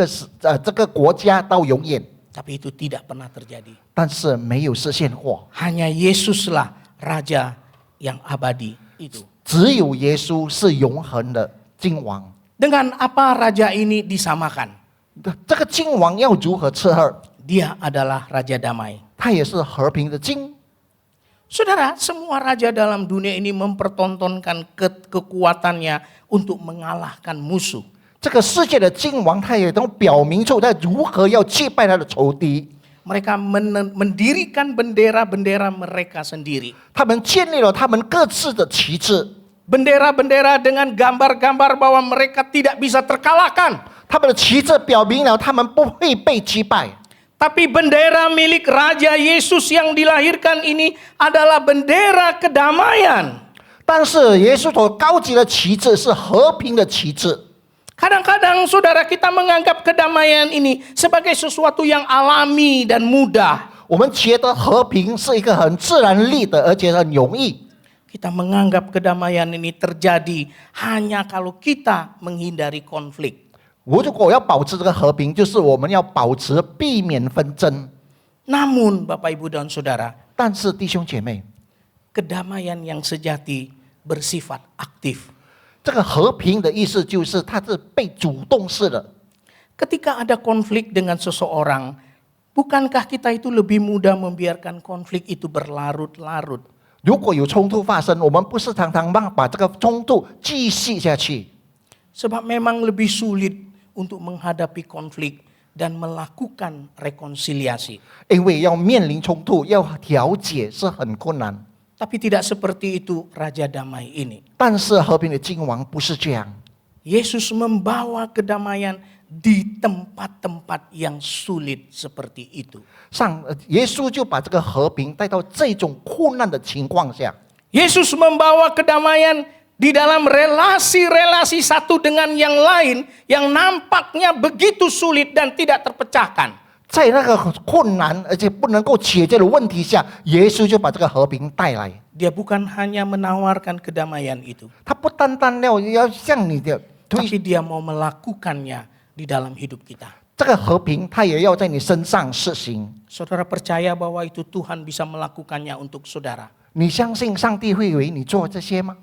Speaker 2: 个国家到永远，
Speaker 1: Tapi itu tidak pernah terjadi.
Speaker 2: 但是没有实现过。
Speaker 1: Hanya Yesuslah raja yang abadi itu.
Speaker 2: 只有耶稣是永恒的君王。
Speaker 1: Dengan apa raja ini disamakan?
Speaker 2: 这个君王要如何伺候？
Speaker 1: Dia adalah raja damai.
Speaker 2: 他也是和平的君。
Speaker 1: Saudara, semua raja dalam dunia ini mempertontonkan kekuatannya untuk mengalahkan musuh.
Speaker 2: 这个世界的君王，他也都表明出他如何要击败他的仇敌。
Speaker 1: Mereka mendirikan bendera-bendera mereka sendiri.
Speaker 2: 他们建立了他们各自的旗帜，
Speaker 1: Bendera-bendera dengan gambar-gambar bahwa mereka tidak bisa terkalahkan.
Speaker 2: 他们的旗帜表明了他们不会被击败。
Speaker 1: Tapi bendera milik Raja Yesus yang dilahirkan ini adalah bendera kedamaian.
Speaker 2: 但是耶稣所高举的旗帜是和平的旗帜。
Speaker 1: Kadang-kadang saudara kita menganggap kedamaian ini sebagai sesuatu yang alami dan mudah.
Speaker 2: 我们觉得和平是一个很自然力的，而且很容易。
Speaker 1: Kita menganggap kedamaian ini terjadi hanya kalau kita menghindari konflik.
Speaker 2: 如果要保持这个和平，就是我们要保持避免纷争。
Speaker 1: Namun Bapak Ibu dan Saudara,
Speaker 2: 但是弟兄姐妹，
Speaker 1: kedamaian yang sejati bersifat aktif.
Speaker 2: 这个和平的意思就是它是被主动式的。
Speaker 1: Ketika ada konflik dengan seseorang, bukankah kita itu lebih mudah membiarkan konflik itu berlarut-larut?
Speaker 2: 如果有冲突发生，我们不是常常把这个冲突继续下去，
Speaker 1: Sebab memang lebih sulit untuk menghadapi konflik dan melakukan rekonsiliasi.
Speaker 2: 因为要面临冲突，要调解是很困难。
Speaker 1: Tapi tidak seperti itu Raja Damai ini.
Speaker 2: 但是和平的君王不是这样，
Speaker 1: Yesus membawa kedamaian di tempat-tempat yang sulit seperti itu.
Speaker 2: 耶稣就把这个和平带到这种困难的情况下。
Speaker 1: Yesus membawa kedamaian di dalam relasi-relasi satu dengan yang lain yang nampaknya begitu sulit dan tidak terpecahkan.
Speaker 2: 在那个困难而且不能够解决的问题下，耶稣就把这个和平带来。
Speaker 1: Dia bukan hanya menawarkan kedamaian itu,
Speaker 2: 他不单单要向你的推
Speaker 1: tapi dia mau melakukannya di dalam hidup kita.
Speaker 2: 这个和平，他也要在你身上实行。
Speaker 1: Saudara percaya bahwa itu Tuhan bisa melakukannya untuk saudara?
Speaker 2: 你相信上帝会为你做这些吗？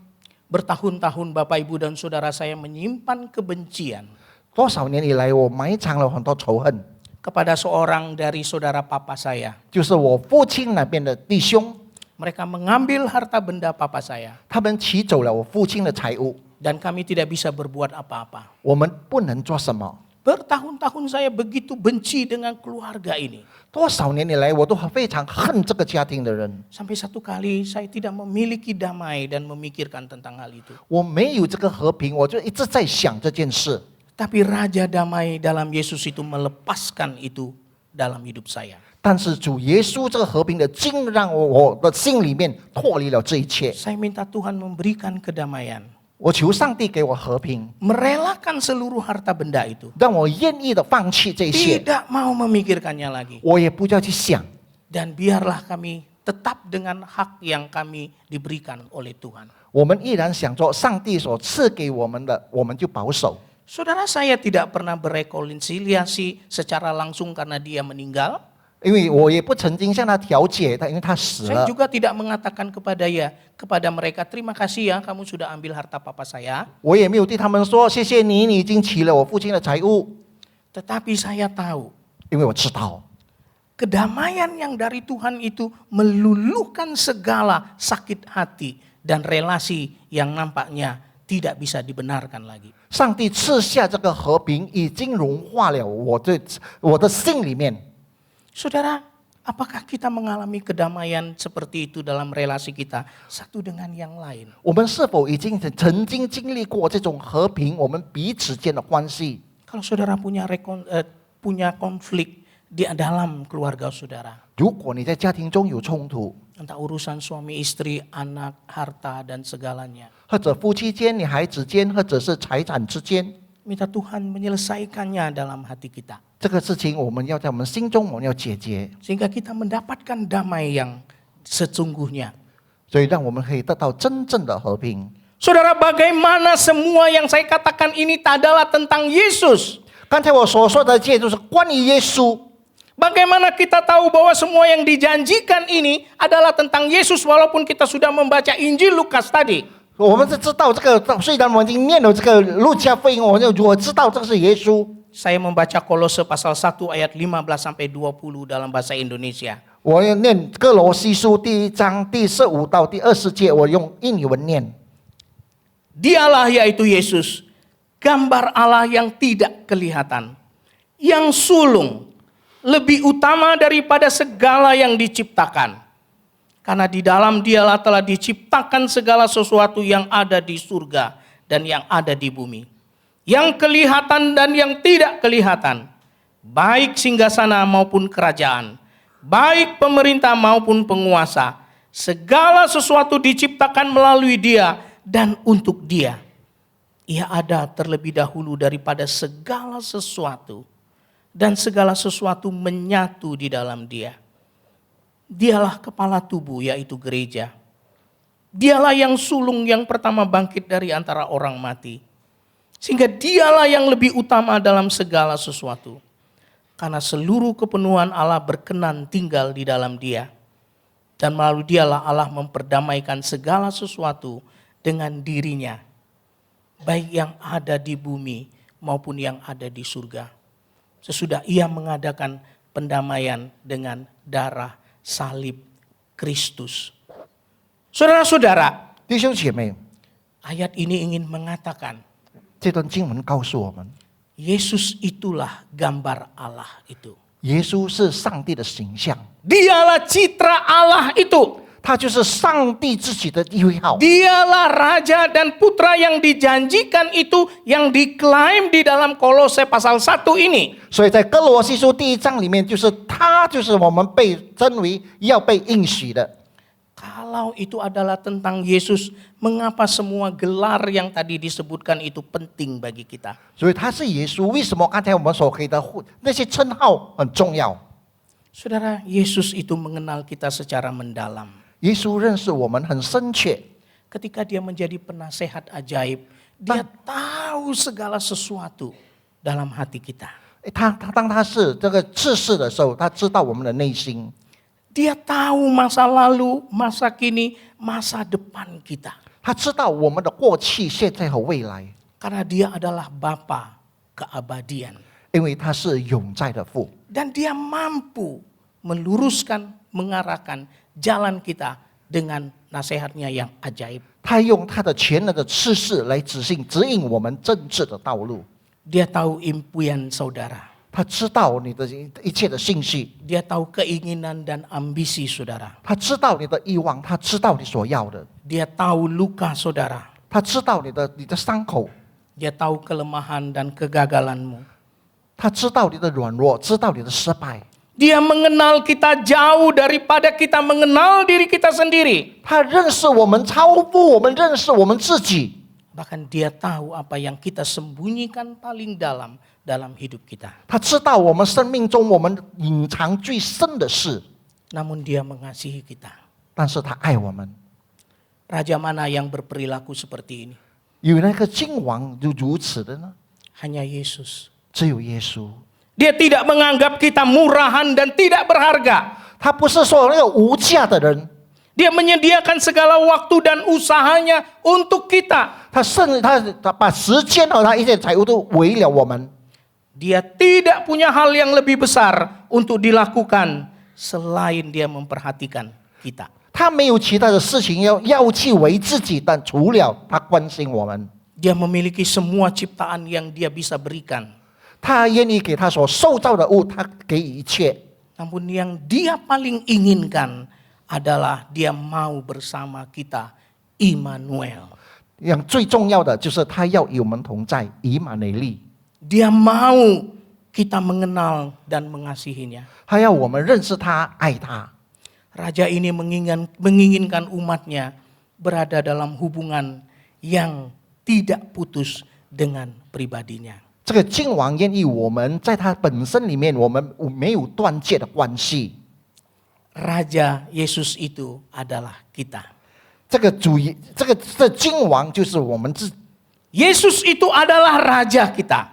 Speaker 1: Bertahun-tahun Bapak Ibu dan Saudara saya menyimpan kebencian
Speaker 2: 多少年以来，我埋藏了很多仇恨，
Speaker 1: kepada seorang dari saudara papa saya.
Speaker 2: 就是我父亲那边的弟兄，
Speaker 1: Mereka mengambil harta benda papa saya
Speaker 2: 他们取走了我父亲的财物，
Speaker 1: dan kami tidak bisa berbuat apa-apa.
Speaker 2: 我们不能做什么。
Speaker 1: Bertahun-tahun saya begitu benci dengan keluarga ini.
Speaker 2: 多少年以来，我都非常恨这个家庭的人。
Speaker 1: Sampai satu kali saya tidak memiliki damai dan memikirkan tentang hal itu.
Speaker 2: 我没有这个和平，我就一直在想这件事。
Speaker 1: Tapi Raja Damai dalam Yesus itu melepaskan itu dalam hidup saya.
Speaker 2: 但是主耶稣这个和平的经，让我的心里面脱离了这一切。
Speaker 1: Saya minta Tuhan memberikan kedamaian.
Speaker 2: 我求上帝给我和平，
Speaker 1: Merelakan seluruh harta benda itu.
Speaker 2: 让我愿意的放弃这些，
Speaker 1: Tidak mau memikirkannya lagi.
Speaker 2: 我也不要去想。
Speaker 1: Dan biarlah kami tetap dengan hak yang kami diberikan oleh Tuhan.
Speaker 2: 我们依然想做上帝所赐给我们的，我们就保守。
Speaker 1: Saudara, saya tidak pernah berrekonsiliasi secara langsung karena dia meninggal.
Speaker 2: 因为我也不曾经向他调解，因为他死
Speaker 1: Saya
Speaker 2: 了。
Speaker 1: juga tidak mengatakan kepada mereka, terima kasih ya kamu sudah ambil harta papa saya.
Speaker 2: 我也没有对他们说谢谢你，你已经取了我父亲的财物，
Speaker 1: Tetapi saya tahu
Speaker 2: 因为我知道
Speaker 1: kedamaian yang dari Tuhan itu meluluhkan segala sakit hati dan relasi yang nampaknya tidak bisa dibenarkan lagi.
Speaker 2: 上帝赐下这个和平，已经融化了我的心里面。
Speaker 1: Saudara, Apakah kita mengalami kedamaian seperti itu dalam relasi kita satu dengan yang lain?
Speaker 2: 我们是否已经曾经经历过这种和平我们彼此间的关系？
Speaker 1: Kalau saudara punya konflik di dalam keluarga saudara,
Speaker 2: 如果你在家庭中有冲突，
Speaker 1: entah urusan suami istri, anak, harta dan segalanya,
Speaker 2: 或者夫妻间、你孩子间，或者是财产之间，
Speaker 1: minta Tuhan menyelesaikannya dalam hati kita.
Speaker 2: 这个事情我们要在我们心中我们要解决，
Speaker 1: Sehingga kita mendapatkan damai yang sesungguhnya.
Speaker 2: 所以让我们可以得到真正的和平。
Speaker 1: Saudara, bagaimana semua yang saya katakan ini adalah tentang Yesus?
Speaker 2: 刚才我所说的这就是关于耶稣。
Speaker 1: Bagaimana kita tahu bahwa semua yang dijanjikan ini adalah tentang Yesus walaupun kita sudah membaca Injil Lukas tadi?
Speaker 2: 我们是知道这个，虽然我们已经念了这个路加福音，我们如果知道这个是耶稣。
Speaker 1: Saya membaca Kolose pasal 1 ayat 15 sampai 20 dalam bahasa Indonesia.
Speaker 2: 我要念哥罗西书第1章第15到第20节，我用印语文念。
Speaker 1: Dialah yaitu Yesus, gambar Allah yang tidak kelihatan, yang sulung, lebih utama daripada segala yang diciptakan. Karena di dalam Dialah telah diciptakan segala sesuatu yang ada di surga dan yang ada di bumi, yang kelihatan dan yang tidak kelihatan, baik singgasana maupun kerajaan, baik pemerintah maupun penguasa. Segala sesuatu diciptakan melalui Dia dan untuk Dia. Ia ada terlebih dahulu daripada segala sesuatu, dan segala sesuatu menyatu di dalam Dia. Dialah kepala tubuh, yaitu gereja. Dialah yang sulung yang pertama bangkit dari antara orang mati. Sehingga Dialah yang lebih utama dalam segala sesuatu. Karena seluruh kepenuhan Allah berkenan tinggal di dalam Dia. Dan melalui Dialah Allah memperdamaikan segala sesuatu dengan dirinya. Baik yang ada di bumi maupun yang ada di surga. Sesudah Ia mengadakan pendamaian dengan darah salib Kristus. Saudara-saudara,
Speaker 2: 弟兄姐妹，
Speaker 1: ayat ini ingin mengatakan
Speaker 2: 这段经文告诉我们，
Speaker 1: Yesus itulah gambar Allah itu.
Speaker 2: 耶稣是上帝的形象，
Speaker 1: Dialah citra Allah itu.
Speaker 2: 他就是上帝自己的1号。
Speaker 1: Dialah raja dan putra yang dijanjikan itu, yang diklaim di dalam Kolose pasal 1 ini.
Speaker 2: 所以在哥罗西书第1章里面，就是他就是我们被称为要被应许的。
Speaker 1: Kalau itu adalah tentang Yesus, mengapa semua gelar yang tadi disebutkan itu penting bagi kita?
Speaker 2: 所以他是耶稣，为什么刚才我们所给的那些称号很重要？
Speaker 1: Saudara, Yesus itu mengenal kita secara mendalam.
Speaker 2: 耶稣认识我们很深切，
Speaker 1: Ketika Dia menjadi penasehat ajaib, Dia tahu segala sesuatu dalam hati kita.
Speaker 2: 当他是这个治世的时候，他知道我们的内心，
Speaker 1: Dia tahu masa lalu, masa kini, masa depan kita.
Speaker 2: 他知道我们的过去、现在和未来，
Speaker 1: Karena Dia adalah Bapa keabadian.
Speaker 2: 因为他是永在的父，
Speaker 1: Dan Dia mampu meluruskan, mengarahkan jalan kita dengan nasihatnya yang ajaib.
Speaker 2: 他用他的全能的知识来指引我们正直的道路。
Speaker 1: Dia tahu impian saudara.
Speaker 2: 他知道你的一切的信息，
Speaker 1: Dia tahu keinginan dan ambisi saudara.
Speaker 2: 他知道你的欲望，他知道你所要的，
Speaker 1: Dia tahu luka saudara.
Speaker 2: 他知道你的伤口，
Speaker 1: Dia tahu kelemahan dan kegagalanmu.
Speaker 2: 他知道你的软弱，知道你的失败。
Speaker 1: Dia mengenal kita jauh daripada kita mengenal diri kita sendiri.
Speaker 2: 他认识我们，超乎我们认识我们自己。
Speaker 1: Bahkan Dia tahu apa yang kita sembunyikan paling dalam hidup kita.
Speaker 2: 他知道我们生命中我们隐藏最深的事，
Speaker 1: Namun Dia mengasihi kita.
Speaker 2: 但是他爱我们。
Speaker 1: Raja mana yang berperilaku seperti ini?
Speaker 2: 有那个君王就如此的呢？
Speaker 1: Hanya Yesus.
Speaker 2: 只有耶稣。
Speaker 1: Dia tidak menganggap kita murahan dan tidak berharga.
Speaker 2: 他不是说那个无价的人，
Speaker 1: Dia menyediakan segala waktu dan usahanya untuk kita.
Speaker 2: 他甚至他把时间和他一切财物都为了我们。
Speaker 1: Dia tidak punya hal yang lebih besar untuk dilakukan selain Dia memperhatikan kita.
Speaker 2: 他没有其他的事情要去为自己，但除了他关心我们，
Speaker 1: Dia memiliki semua ciptaan yang Dia bisa berikan.
Speaker 2: 他愿意给他所受造的物，他给予一切。
Speaker 1: Namun yang dia paling inginkan adalah dia mau bersama kita, Immanuel.
Speaker 2: yang最重要的就是他要与我们同在，以马内利。
Speaker 1: Dia mau kita mengenal dan mengasihinya.
Speaker 2: 他要我们认识他，爱他。
Speaker 1: Raja ini menginginkan umatnya berada dalam hubungan yang tidak putus dengan pribadinya.
Speaker 2: 这个君王愿意我们在他本身里面，我们没有断绝的关系。
Speaker 1: Raja Yesus itu adalah kita.
Speaker 2: 这君王就是我们自，
Speaker 1: Yesus itu adalah raja kita.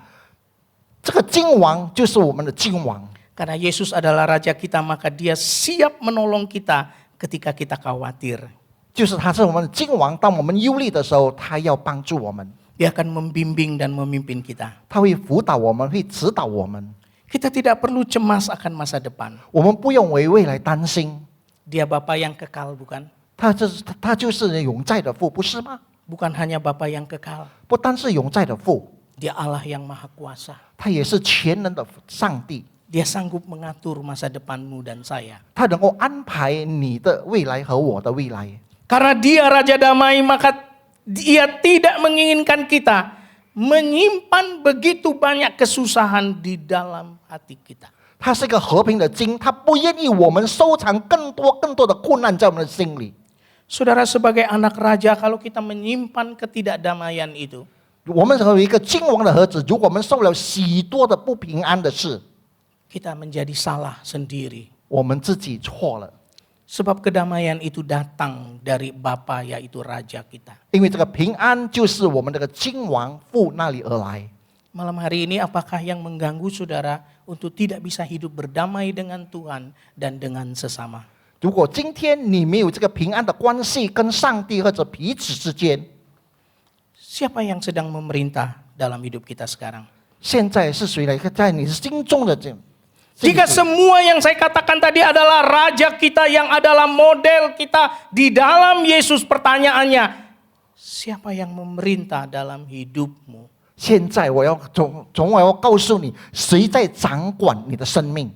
Speaker 2: 这个君王就是我们的君王。
Speaker 1: Karena Yesus adalah raja kita, maka dia siap menolong kita ketika kita khawatir.
Speaker 2: 就是他是我们的君王，当我们忧虑的时候，他要帮助我们，
Speaker 1: Dia akan membimbing dan memimpin kita.
Speaker 2: 他会辅导我们，会指导我们。
Speaker 1: Kita tidak perlu cemas akan masa depan.
Speaker 2: 我们不用为未来担心，
Speaker 1: Dia Bapa yang kekal, bukan?
Speaker 2: 他就是永在的父，不是吗？
Speaker 1: Bukan hanya Bapa yang kekal.
Speaker 2: 不单是永在的父，
Speaker 1: Dia Allah yang maha kuasa.
Speaker 2: 他也是全能的上帝，
Speaker 1: Dia sanggup mengatur masa depanmu dan saya.
Speaker 2: 他能够安排你的未来和我的未来。
Speaker 1: Karena dia Raja Damai, maka dia tidak menginginkan kita menyimpan begitu banyak kesusahan di dalam hati kita.
Speaker 2: 他是一个和平的君，他不愿意我们收藏更多的困难在我们的心里。
Speaker 1: Saudara, sebagai anak raja, kalau kita menyimpan ketidakdamaian itu,
Speaker 2: 我们作为一个君王的儿子，如果我们受了许多的不平安的事，
Speaker 1: kita menjadi salah sendiri.
Speaker 2: 我们自己错了。
Speaker 1: Sebab kedamaian itu datang dari Bapa, yaitu Raja kita.
Speaker 2: 因为这个平安就是我们这个君王父那里而来。
Speaker 1: Malam hari ini apakah yang mengganggu saudara untuk tidak bisa hidup berdamai dengan Tuhan dan dengan sesama?
Speaker 2: 如果今天你没有这个平安的关系，跟上帝或者彼此之间，
Speaker 1: Siapa yang sedang memerintah dalam hidup kita sekarang?
Speaker 2: 现在是谁来在你心中的这？
Speaker 1: Jika semua yang saya katakan tadi adalah Raja kita yang adalah model kita di dalam Yesus, pertanyaannya, siapa yang memerintah dalam hidupmu?
Speaker 2: 现在我要我要告诉你，谁在掌管你的生命？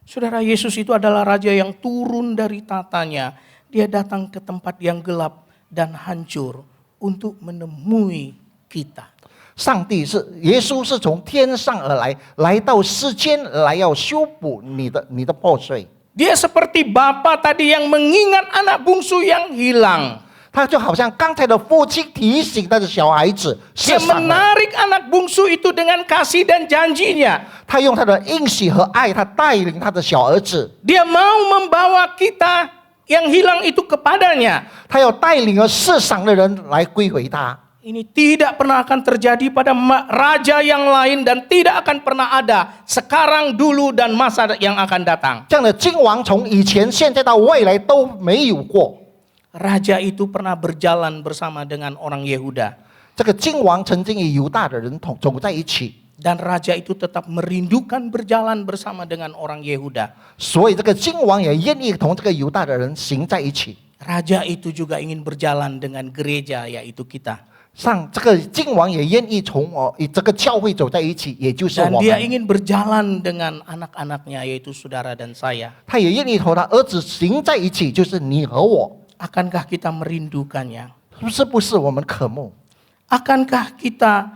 Speaker 1: Saudara, Yesus itu adalah Raja yang turun dari tatanya. Dia datang ke tempat yang gelap dan hancur untuk menemui kita.
Speaker 2: 上帝是耶稣，是从天上而来，来到世间来要修补你的破碎。
Speaker 1: Dia seperti Bapa tadi yang mengingat anak bungsu yang hilang.
Speaker 2: 他就好像刚才的父亲提醒他的小孩子，
Speaker 1: Dia
Speaker 2: 是上了
Speaker 1: menarik anak bungsu itu dengan kasih dan janjinya.
Speaker 2: 他用他的应许和爱，他带领他的小儿子，
Speaker 1: Dia mau membawa kita yang hilang itu kepadanya.
Speaker 2: 他要带领了世上的人来归回他。
Speaker 1: Ini tidak pernah akan terjadi pada raja yang lain dan tidak akan pernah ada sekarang, dulu, dan masa yang akan datang.
Speaker 2: 这样的君王从以前、现在到未来都没有过。
Speaker 1: Raja itu pernah berjalan bersama dengan orang Yehuda.
Speaker 2: 这个君王曾经与犹大的人走在一起，
Speaker 1: Dan raja itu tetap merindukan berjalan bersama dengan orang Yehuda.
Speaker 2: 所以这个君王也愿意同这个犹大的人行在一起。
Speaker 1: Raja itu juga ingin berjalan dengan gereja, yaitu kita.
Speaker 2: 上这个君王也愿意与这个教会走在一起，也就是我
Speaker 1: Dan dia
Speaker 2: 们。
Speaker 1: ingin berjalan dengan anak-anaknya, yaitu saudara dan saya.
Speaker 2: 他也愿意和他儿子行在一起，就是你和我。
Speaker 1: Akankah kita merindukannya?
Speaker 2: 是不是我们渴慕？
Speaker 1: Akankah kita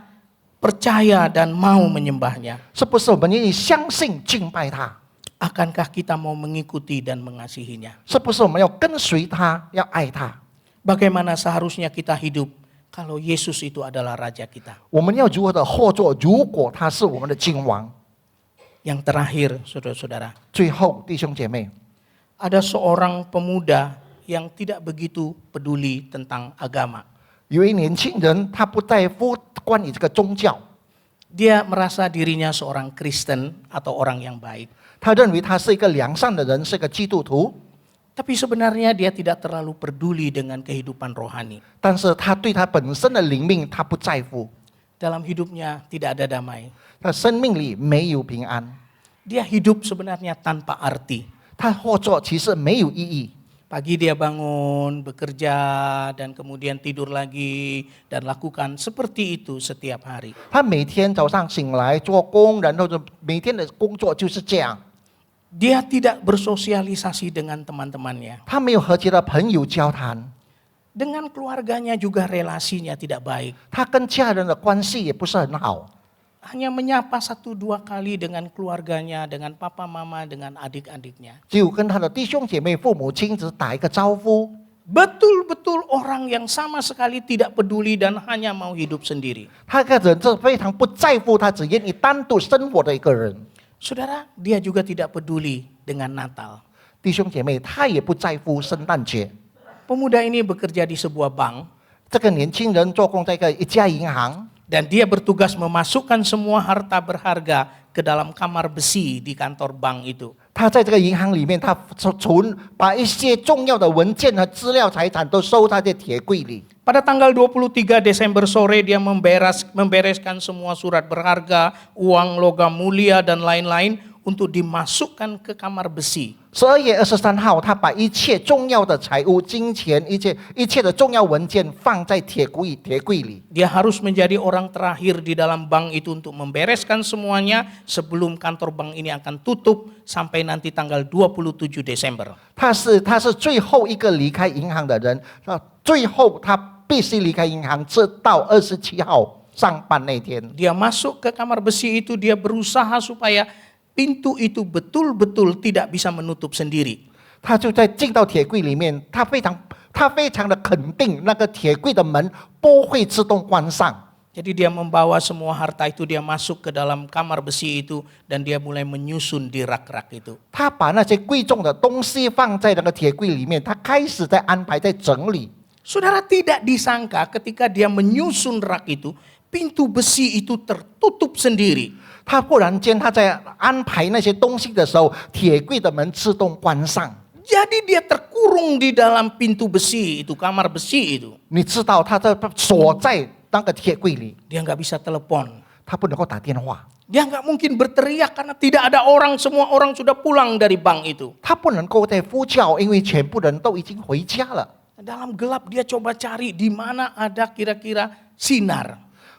Speaker 1: percaya dan mau menyembahnya?
Speaker 2: 是不是我们愿意相信敬拜他？
Speaker 1: Akankah kita mau mengikuti dan mengasihinya?
Speaker 2: 是不是我们要跟随他，要爱他？
Speaker 1: Bagaimana seharusnya kita hidup kalau Yesus itu adalah Raja kita?
Speaker 2: 我们要如何的合作？如果他是我们的君王，
Speaker 1: Yang terakhir, saudara-saudara,
Speaker 2: 最后弟兄姐妹，
Speaker 1: ada seorang pemuda yang tidak begitu peduli tentang agama.
Speaker 2: 有一年轻人，他不在乎关于这个宗教，
Speaker 1: Dia merasa dirinya seorang Kristen atau orang yang baik.
Speaker 2: 他认为他是一个良善的人，是一个基督徒，
Speaker 1: Tapi sebenarnya dia tidak terlalu peduli dengan kehidupan rohani.
Speaker 2: 但是他对他本身的灵命他不在乎，
Speaker 1: Dalam hidupnya tidak ada damai.
Speaker 2: 他生命里没有平安，
Speaker 1: Dia hidup sebenarnya tanpa arti.
Speaker 2: 他合作其实没有意义。
Speaker 1: Pagi dia bangun, bekerja, dan kemudian tidur lagi, dan lakukan seperti itu setiap hari.
Speaker 2: 他每天早上醒来做工，然后就每天的工作就是这样。
Speaker 1: Dia tidak bersosialisasi dengan teman-temannya.
Speaker 2: 他没有和其他朋友交谈，
Speaker 1: Dengan keluarganya juga relasinya tidak baik.
Speaker 2: 他跟家人的关系也不是很好，
Speaker 1: Hanya menyapa 1-2 kali dengan keluarganya, dengan papa mama, dengan adik-adiknya.
Speaker 2: 只有跟他的弟兄姐妹、父母亲只打一个招呼。
Speaker 1: Betul-betul orang yang sama sekali tidak peduli dan hanya mau hidup sendiri.
Speaker 2: 他个人是非常不在乎，他只愿意单独生活的一个人。
Speaker 1: Saudara, dia juga tidak peduli dengan Natal.
Speaker 2: 弟兄姐妹，他也不在乎圣诞节。
Speaker 1: Pemuda ini bekerja di sebuah bank
Speaker 2: 这个年轻人做工在一家银行，
Speaker 1: dan dia bertugas memasukkan semua harta berharga ke dalam kamar besi di kantor bank itu.
Speaker 2: 他在这个银行里面，他把一些重要的文件和资料财产都收在这铁柜里。
Speaker 1: Pada tanggal 23 Desember sore dia membereskan semua surat berharga, uang logam mulia dan lain-lain untuk dimasukkan ke kamar besi.
Speaker 2: 12月23号，他把一切重要的财物、金钱、一切的重要文件放在铁柜里。
Speaker 1: Dia harus menjadi orang terakhir di dalam bank itu untuk membereskan semuanya sebelum kantor bank ini akan tutup sampai nanti tanggal 27 Desember.
Speaker 2: 他是最后一个离开银行的人，最后他必须离开银行，直到27号上班那天。
Speaker 1: Dia masuk ke kamar besi itu, dia berusaha supaya pintu itu betul-betul tidak bisa menutup sendiri.
Speaker 2: 他就在进到铁柜里面，他非常的肯定那个铁柜的门不会自动关上。
Speaker 1: Jadi dia membawa semua harta itu, dia masuk ke dalam kamar besi itu dan dia mulai menyusun di rak-rak itu.
Speaker 2: 他把那些贵重的东西放在那个铁柜里面，他开始在安排、在整理。
Speaker 1: Saudara, tidak disangka ketika dia menyusun rak itu, pintu besi itu tertutup sendiri.
Speaker 2: 他忽然间他在安排那些东西的时候，铁柜的门自动关上。
Speaker 1: Jadi dia terkurung di dalam pintu besi itu, kamar besi itu.
Speaker 2: 你知道他在锁在那个铁柜里，
Speaker 1: Dia nggak bisa telepon.
Speaker 2: 他不能够打电话，
Speaker 1: Dia nggak mungkin berteriak karena tidak ada orang, semua orang sudah pulang dari bank itu.
Speaker 2: 他不能够再呼叫，因为全部人都已经回家了。
Speaker 1: Dalam gelap dia coba cari di mana ada kira-kira sinar.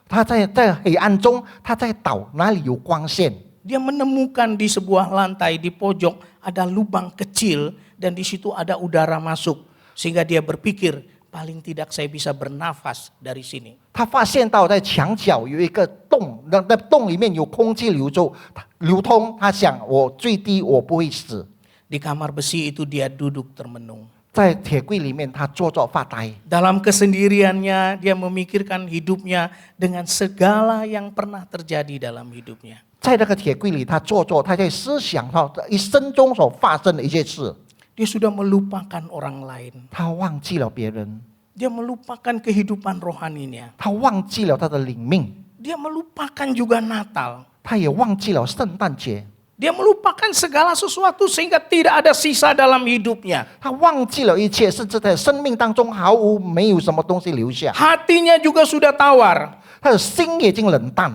Speaker 2: 他在黑暗中，他在找哪里有光线。
Speaker 1: Dia menemukan di sebuah lantai di pojok ada lubang kecil dan di situ ada udara masuk. Sehingga dia berpikir paling tidak saya bisa bernafas dari sini.
Speaker 2: 他发现到在墙角有一个洞，那洞里面有空气流通。他想，我最低我不会死。
Speaker 1: Di kamar besi itu dia duduk termenung.
Speaker 2: 在铁柜里面，他坐着发呆。
Speaker 1: Dalam kesendiriannya dia memikirkan hidupnya dengan segala yang pernah terjadi dalam hidupnya.
Speaker 2: 在那个铁柜里，他坐着，他在思想他一生中所发生的一些事。
Speaker 1: Dia sudah melupakan orang lain.
Speaker 2: 他忘记了别人，
Speaker 1: Dia melupakan kehidupan rohaninya.
Speaker 2: 他忘记了他的灵命，
Speaker 1: Dia melupakan juga Natal.
Speaker 2: 他也忘记了圣诞节，
Speaker 1: Dia melupakan segala sesuatu sehingga tidak ada sisa dalam hidupnya.
Speaker 2: 他忘记了一切，甚至在生命当中没有什么东西留下。
Speaker 1: Hatinya juga sudah tawar.
Speaker 2: 他的心已经冷淡，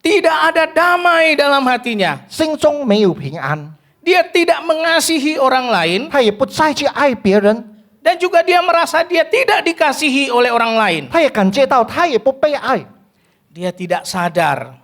Speaker 1: Tidak ada damai dalam hatinya.
Speaker 2: 心中没有平安，
Speaker 1: Dia tidak mengasihi orang lain
Speaker 2: 他也不再去爱别人，
Speaker 1: dan juga dia merasa dia tidak dikasihi oleh orang lain.
Speaker 2: 他也感觉到他也不被爱。
Speaker 1: Dia tidak sadar.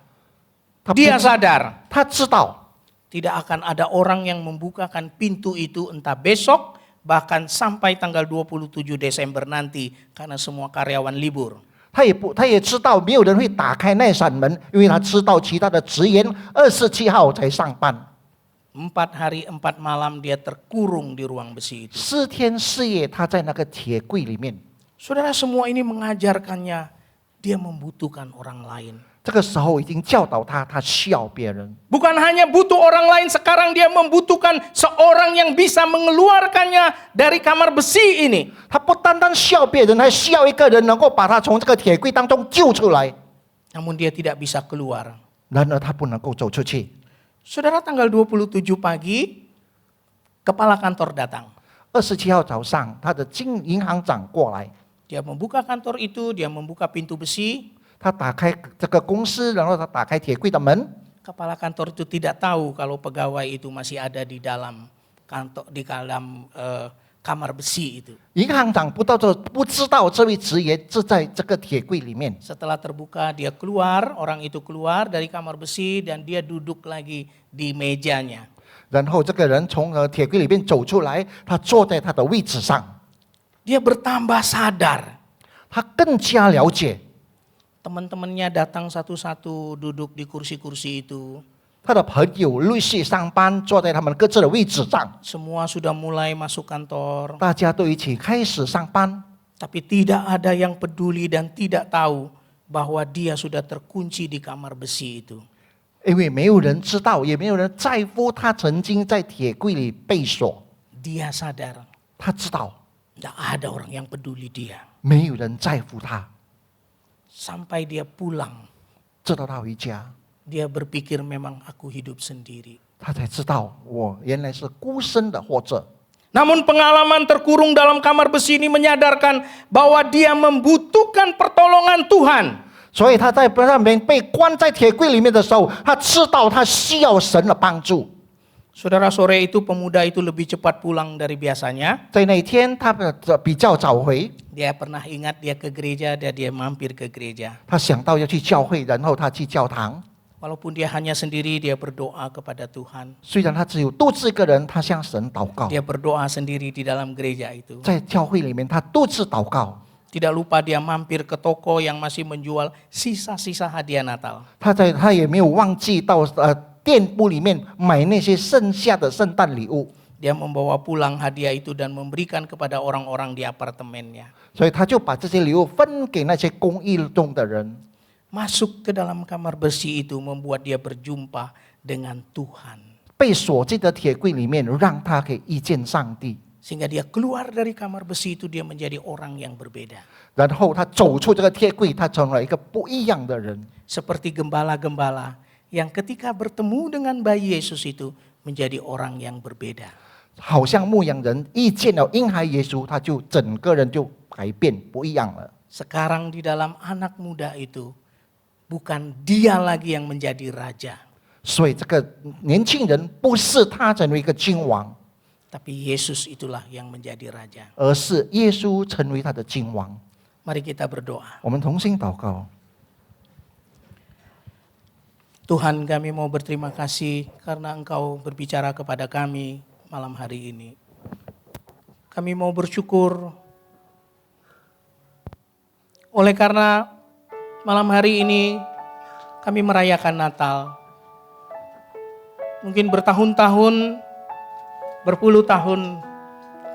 Speaker 2: 他不
Speaker 1: Dia sadar
Speaker 2: 他知道
Speaker 1: tidak akan ada orang yang membukakan pintu itu entah besok bahkan sampai tanggal 27 Desember nanti karena semua karyawan libur.
Speaker 2: 他也知道没有人会打开那扇门，因为他知道其他的职员27号才上班。
Speaker 1: 4 hari 4 malam dia terkurung di ruang besi itu.
Speaker 2: 4天4夜，他在那个铁柜里面。
Speaker 1: Saudara, semua ini mengajarkannya dia membutuhkan orang lain.
Speaker 2: 这个时候已经教导他，他需要别人。
Speaker 1: Bukan hanya butuh orang lain, sekarang dia membutuhkan seorang yang bisa mengeluarkannya dari kamar besi ini.
Speaker 2: 他不单单需要别人，还需要一个人能够把他从这个铁柜当中救出来。
Speaker 1: Namun dia tidak bisa keluar.
Speaker 2: 然而他不能够走出去。
Speaker 1: Saudara, tanggal 27 pagi, kepala kantor datang.
Speaker 2: 27号早上，他的银行长过来，
Speaker 1: Dia membuka kantor itu, dia membuka pintu besi.
Speaker 2: 他打开这个公司，然后他打开铁柜的门。
Speaker 1: Kepala kantor itu tidak tahu kalau pegawai itu masih ada di dalam kantor, di dalam kamar besi itu.
Speaker 2: 银行长不知道这位职员是在这个铁柜里面。
Speaker 1: Setelah terbuka dia keluar, orang itu keluar dari kamar besi dan dia duduk lagi di mejanya.
Speaker 2: 然后这个人从铁柜里面走出来，他坐在他的位置上，
Speaker 1: Dia bertambah sadar.
Speaker 2: 他更加了解
Speaker 1: Teman-temannya datang satu-satu duduk di kursi-kursi itu.
Speaker 2: 他的朋友陆续上班，坐在他们各自的位置上，
Speaker 1: Semua sudah mulai masuk kantor.
Speaker 2: 大家都一起开始上班，
Speaker 1: Tapi tidak ada yang peduli dan tidak tahu bahwa dia sudah terkunci di kamar besi itu.
Speaker 2: 因为没有人知道，也没有人在乎他曾经在铁柜里被锁。
Speaker 1: Dia sadar,
Speaker 2: 他知道
Speaker 1: tidak ada orang yang peduli dia.
Speaker 2: 没有人在乎他，
Speaker 1: Sampai dia pulang,
Speaker 2: 直到他回家，
Speaker 1: dia berpikir memang aku hidup sendiri.
Speaker 2: 他才知道我原来是孤身的活着。
Speaker 1: Namun pengalaman terkurung dalam kamar besi ini menyadarkan bahwa dia membutuhkan pertolongan Tuhan.
Speaker 2: 所以他在那边被关在铁柜里面的时候，他知道他需要神的帮助。
Speaker 1: Saudara, sore itu pemuda itu lebih cepat pulang dari biasanya.
Speaker 2: 在那一天，他比较早回，
Speaker 1: Dia pernah ingat dia ke gereja dan dia mampir ke gereja.
Speaker 2: 他想到要去教会，然后他去教堂。
Speaker 1: Walaupun dia hanya sendiri, dia berdoa kepada Tuhan.
Speaker 2: 虽然他只有独自一个人，他向神祷告，
Speaker 1: Dia berdoa sendiri di dalam gereja itu.
Speaker 2: 在教会里面他独自祷告。
Speaker 1: Tidak lupa dia mampir ke toko yang masih menjual sisa-sisa hadiah Natal.
Speaker 2: 他也没有忘记到店铺里面买那些剩下的圣诞礼物，
Speaker 1: Dia membawa pulang hadiah itu dan memberikan kepada orang-orang di apartemennya.
Speaker 2: 所以他就把这些礼物分给那些公寓中的人。
Speaker 1: Masuk ke dalam kamar besi itu membuat dia berjumpa dengan Tuhan.
Speaker 2: 被锁进的铁柜里面，让他可以遇见上帝。
Speaker 1: Sehingga dia keluar dari kamar besi itu dia menjadi orang yang berbeda.
Speaker 2: 然后他走出这个铁柜，他成了一个不一样的人，
Speaker 1: Seperti gembala-gembala yang ketika bertemu dengan bayi Yesus itu menjadi orang yang berbeda.
Speaker 2: 好像牧羊人遇见了婴孩耶稣，他就整个人就改变不一样了。
Speaker 1: Sekarang di dalam anak muda itu bukan dia lagi yang menjadi raja,
Speaker 2: 所以这个年轻人不是他成为一个君王，
Speaker 1: tapi Yesus itulah yang menjadi raja.
Speaker 2: 而是耶稣成为他的君王。
Speaker 1: Mari kita berdoa.
Speaker 2: 我们同心祷告，
Speaker 1: Tuhan, kami mau berterima kasih karena Engkau berbicara kepada kami malam hari ini. Kami mau bersyukur oleh karena malam hari ini kami merayakan Natal. Mungkin bertahun-tahun, berpuluh tahun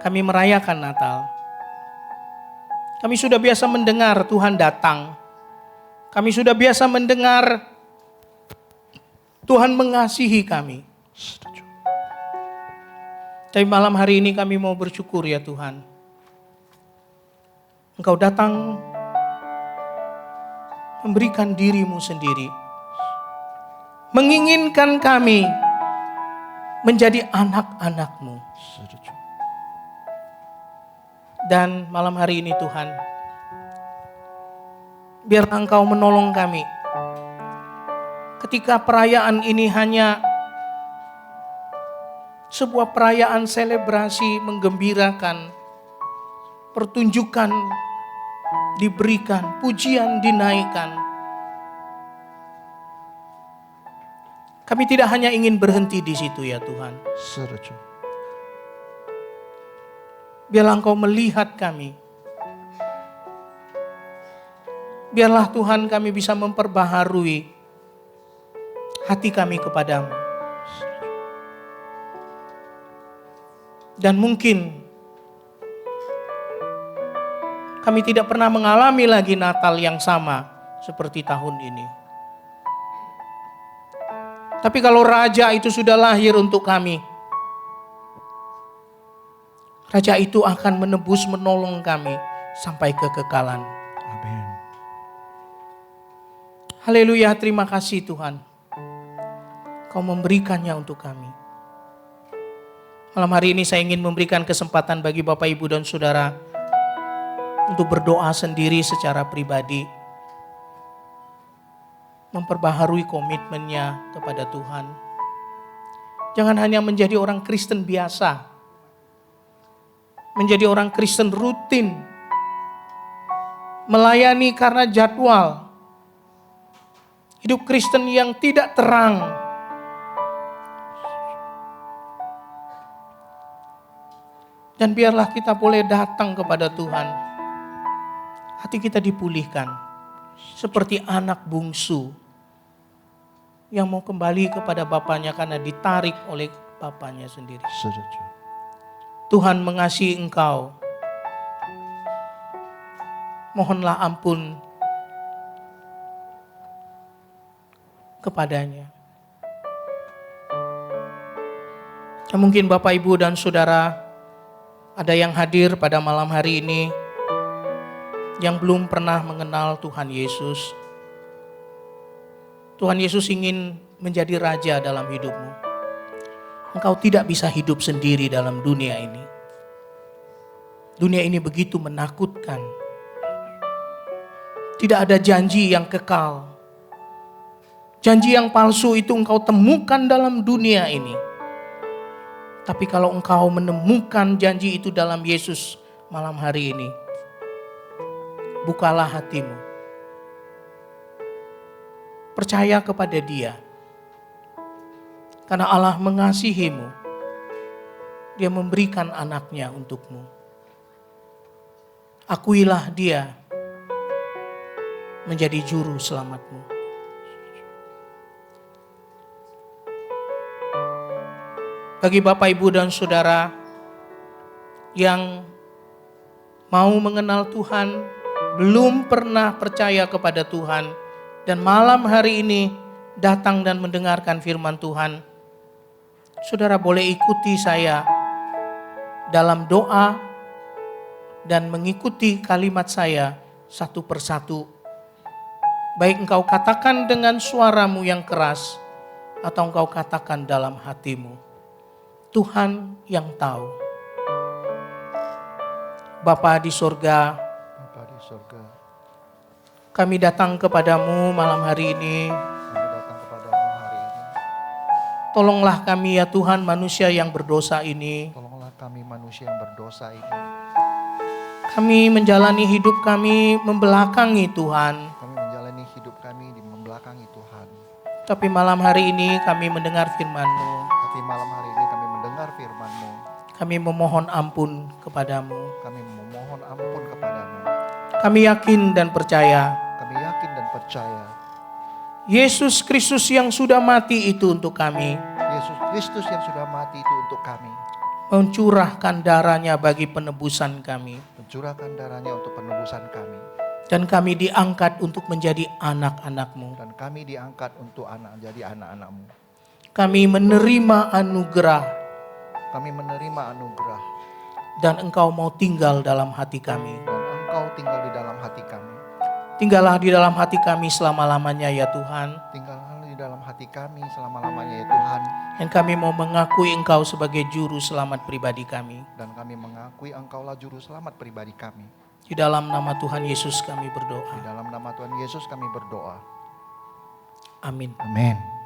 Speaker 1: kami merayakan Natal. Kami sudah biasa mendengar Tuhan datang. Kami sudah biasa mendengar Tuhan mengasihi kami. Tapi malam hari ini kami mau bersyukur ya Tuhan. Engkau datang memberikan dirimu sendiri. Menginginkan kami menjadi anak-anak-Mu. Dan malam hari ini Tuhan, biarlah Engkau menolong kami. Ketika perayaan ini hanya sebuah perayaan selebrasi menggembirakan, pertunjukan diberikan, pujian dinaikkan. Kami tidak hanya ingin berhenti di situ ya Tuhan.
Speaker 2: 是的，主。
Speaker 1: Biarlah Engkau melihat kami. Biarlah Tuhan kami bisa memperbaharui hati kami kepadamu. Dan mungkin kami tidak pernah mengalami lagi Natal yang sama seperti tahun ini. Tapi kalau Raja itu sudah lahir untuk kami, Raja itu akan menebus, menolong kami sampai kekekalan.
Speaker 2: Amin.
Speaker 1: Haleluya, terima kasih Tuhan. Kau memberikannya untuk kami. Malam hari ini saya ingin memberikan kesempatan bagi Bapak, Ibu, dan Saudara untuk berdoa sendiri secara pribadi. Memperbaharui komitmennya kepada Tuhan. Jangan hanya menjadi orang Kristen biasa. Menjadi orang Kristen rutin. Melayani karena jadwal. Hidup Kristen yang tidak terang. Dan biarlah kita boleh datang kepada Tuhan. Hati kita dipulihkan. Seperti anak bungsu yang mau kembali kepada bapaknya karena ditarik oleh bapaknya sendiri.
Speaker 2: 是的，主。
Speaker 1: Tuhan mengasihi engkau. Mohonlah ampun kepadanya. Ya, mungkin Bapak, Ibu, dan Saudara ada yang hadir pada malam hari ini yang belum pernah mengenal Tuhan Yesus. Tuhan Yesus ingin menjadi raja dalam hidupmu. Engkau tidak bisa hidup sendiri dalam dunia ini. Dunia ini begitu menakutkan. Tidak ada janji yang kekal. Janji yang palsu itu engkau temukan dalam dunia ini. Tapi kalau engkau menemukan janji itu dalam Yesus malam hari ini, bukalah hatimu. Percaya kepada Dia. Karena Allah mengasihimu. Dia memberikan anaknya untukmu. Akuilah Dia menjadi juru selamatmu. Bagi Bapak, Ibu, dan Saudara yang mau mengenal Tuhan, belum pernah percaya kepada Tuhan, dan malam hari ini datang dan mendengarkan firman Tuhan, saudara boleh ikuti saya dalam doa dan mengikuti kalimat saya satu persatu. Baik engkau katakan dengan suaramu yang keras atau engkau katakan dalam hatimu. Tuhan yang tahu. Bapa di sorga,
Speaker 2: Bapa di surga,
Speaker 1: kami datang kepadamu malam hari ini.
Speaker 2: kami datang kepadamu hari ini.
Speaker 1: Tolonglah kami ya Tuhan, manusia yang berdosa ini.
Speaker 2: Tolonglah kami manusia yang berdosa ini.
Speaker 1: Kami menjalani hidup kami membelakangi Tuhan.
Speaker 2: Kami menjalani hidup kami di membelakangi Tuhan.
Speaker 1: Tapi malam hari ini kami mendengar firman-Mu.
Speaker 2: Tapi malam hari ini kami mendengar firman-Mu.
Speaker 1: Kami memohon ampun kepadamu.
Speaker 2: Kami memohon ampun kepadamu.
Speaker 1: Kami yakin dan percaya
Speaker 2: Kami yakin dan percaya
Speaker 1: Yesus Kristus yang sudah mati itu untuk kami,
Speaker 2: Yesus Kristus yang sudah mati itu untuk kami,
Speaker 1: mencurahkan darahnya bagi penebusan kami.
Speaker 2: mencurahkan darahnya untuk penebusan kami.
Speaker 1: Dan kami diangkat untuk menjadi anak-anak-Mu.
Speaker 2: Dan kami diangkat untuk jadi anak-anak-Mu.
Speaker 1: Kami menerima anugerah
Speaker 2: Kami menerima anugerah.
Speaker 1: dan Engkau mau tinggal dalam hati kami.
Speaker 2: Dan Engkau tinggal di dalam hati kami.
Speaker 1: Tinggallah di dalam hati kami selama-lamanya ya Tuhan.
Speaker 2: Tinggallah di dalam hati kami selama-lamanya ya Tuhan.
Speaker 1: Dan kami mau mengakui Engkau sebagai juru selamat pribadi kami.
Speaker 2: Dan kami mengakui Engkaulah juru selamat pribadi kami.
Speaker 1: Di dalam nama Tuhan Yesus kami
Speaker 2: Di
Speaker 1: berdoa.
Speaker 2: dalam nama Tuhan Yesus kami berdoa.
Speaker 1: Amin.
Speaker 2: Amin.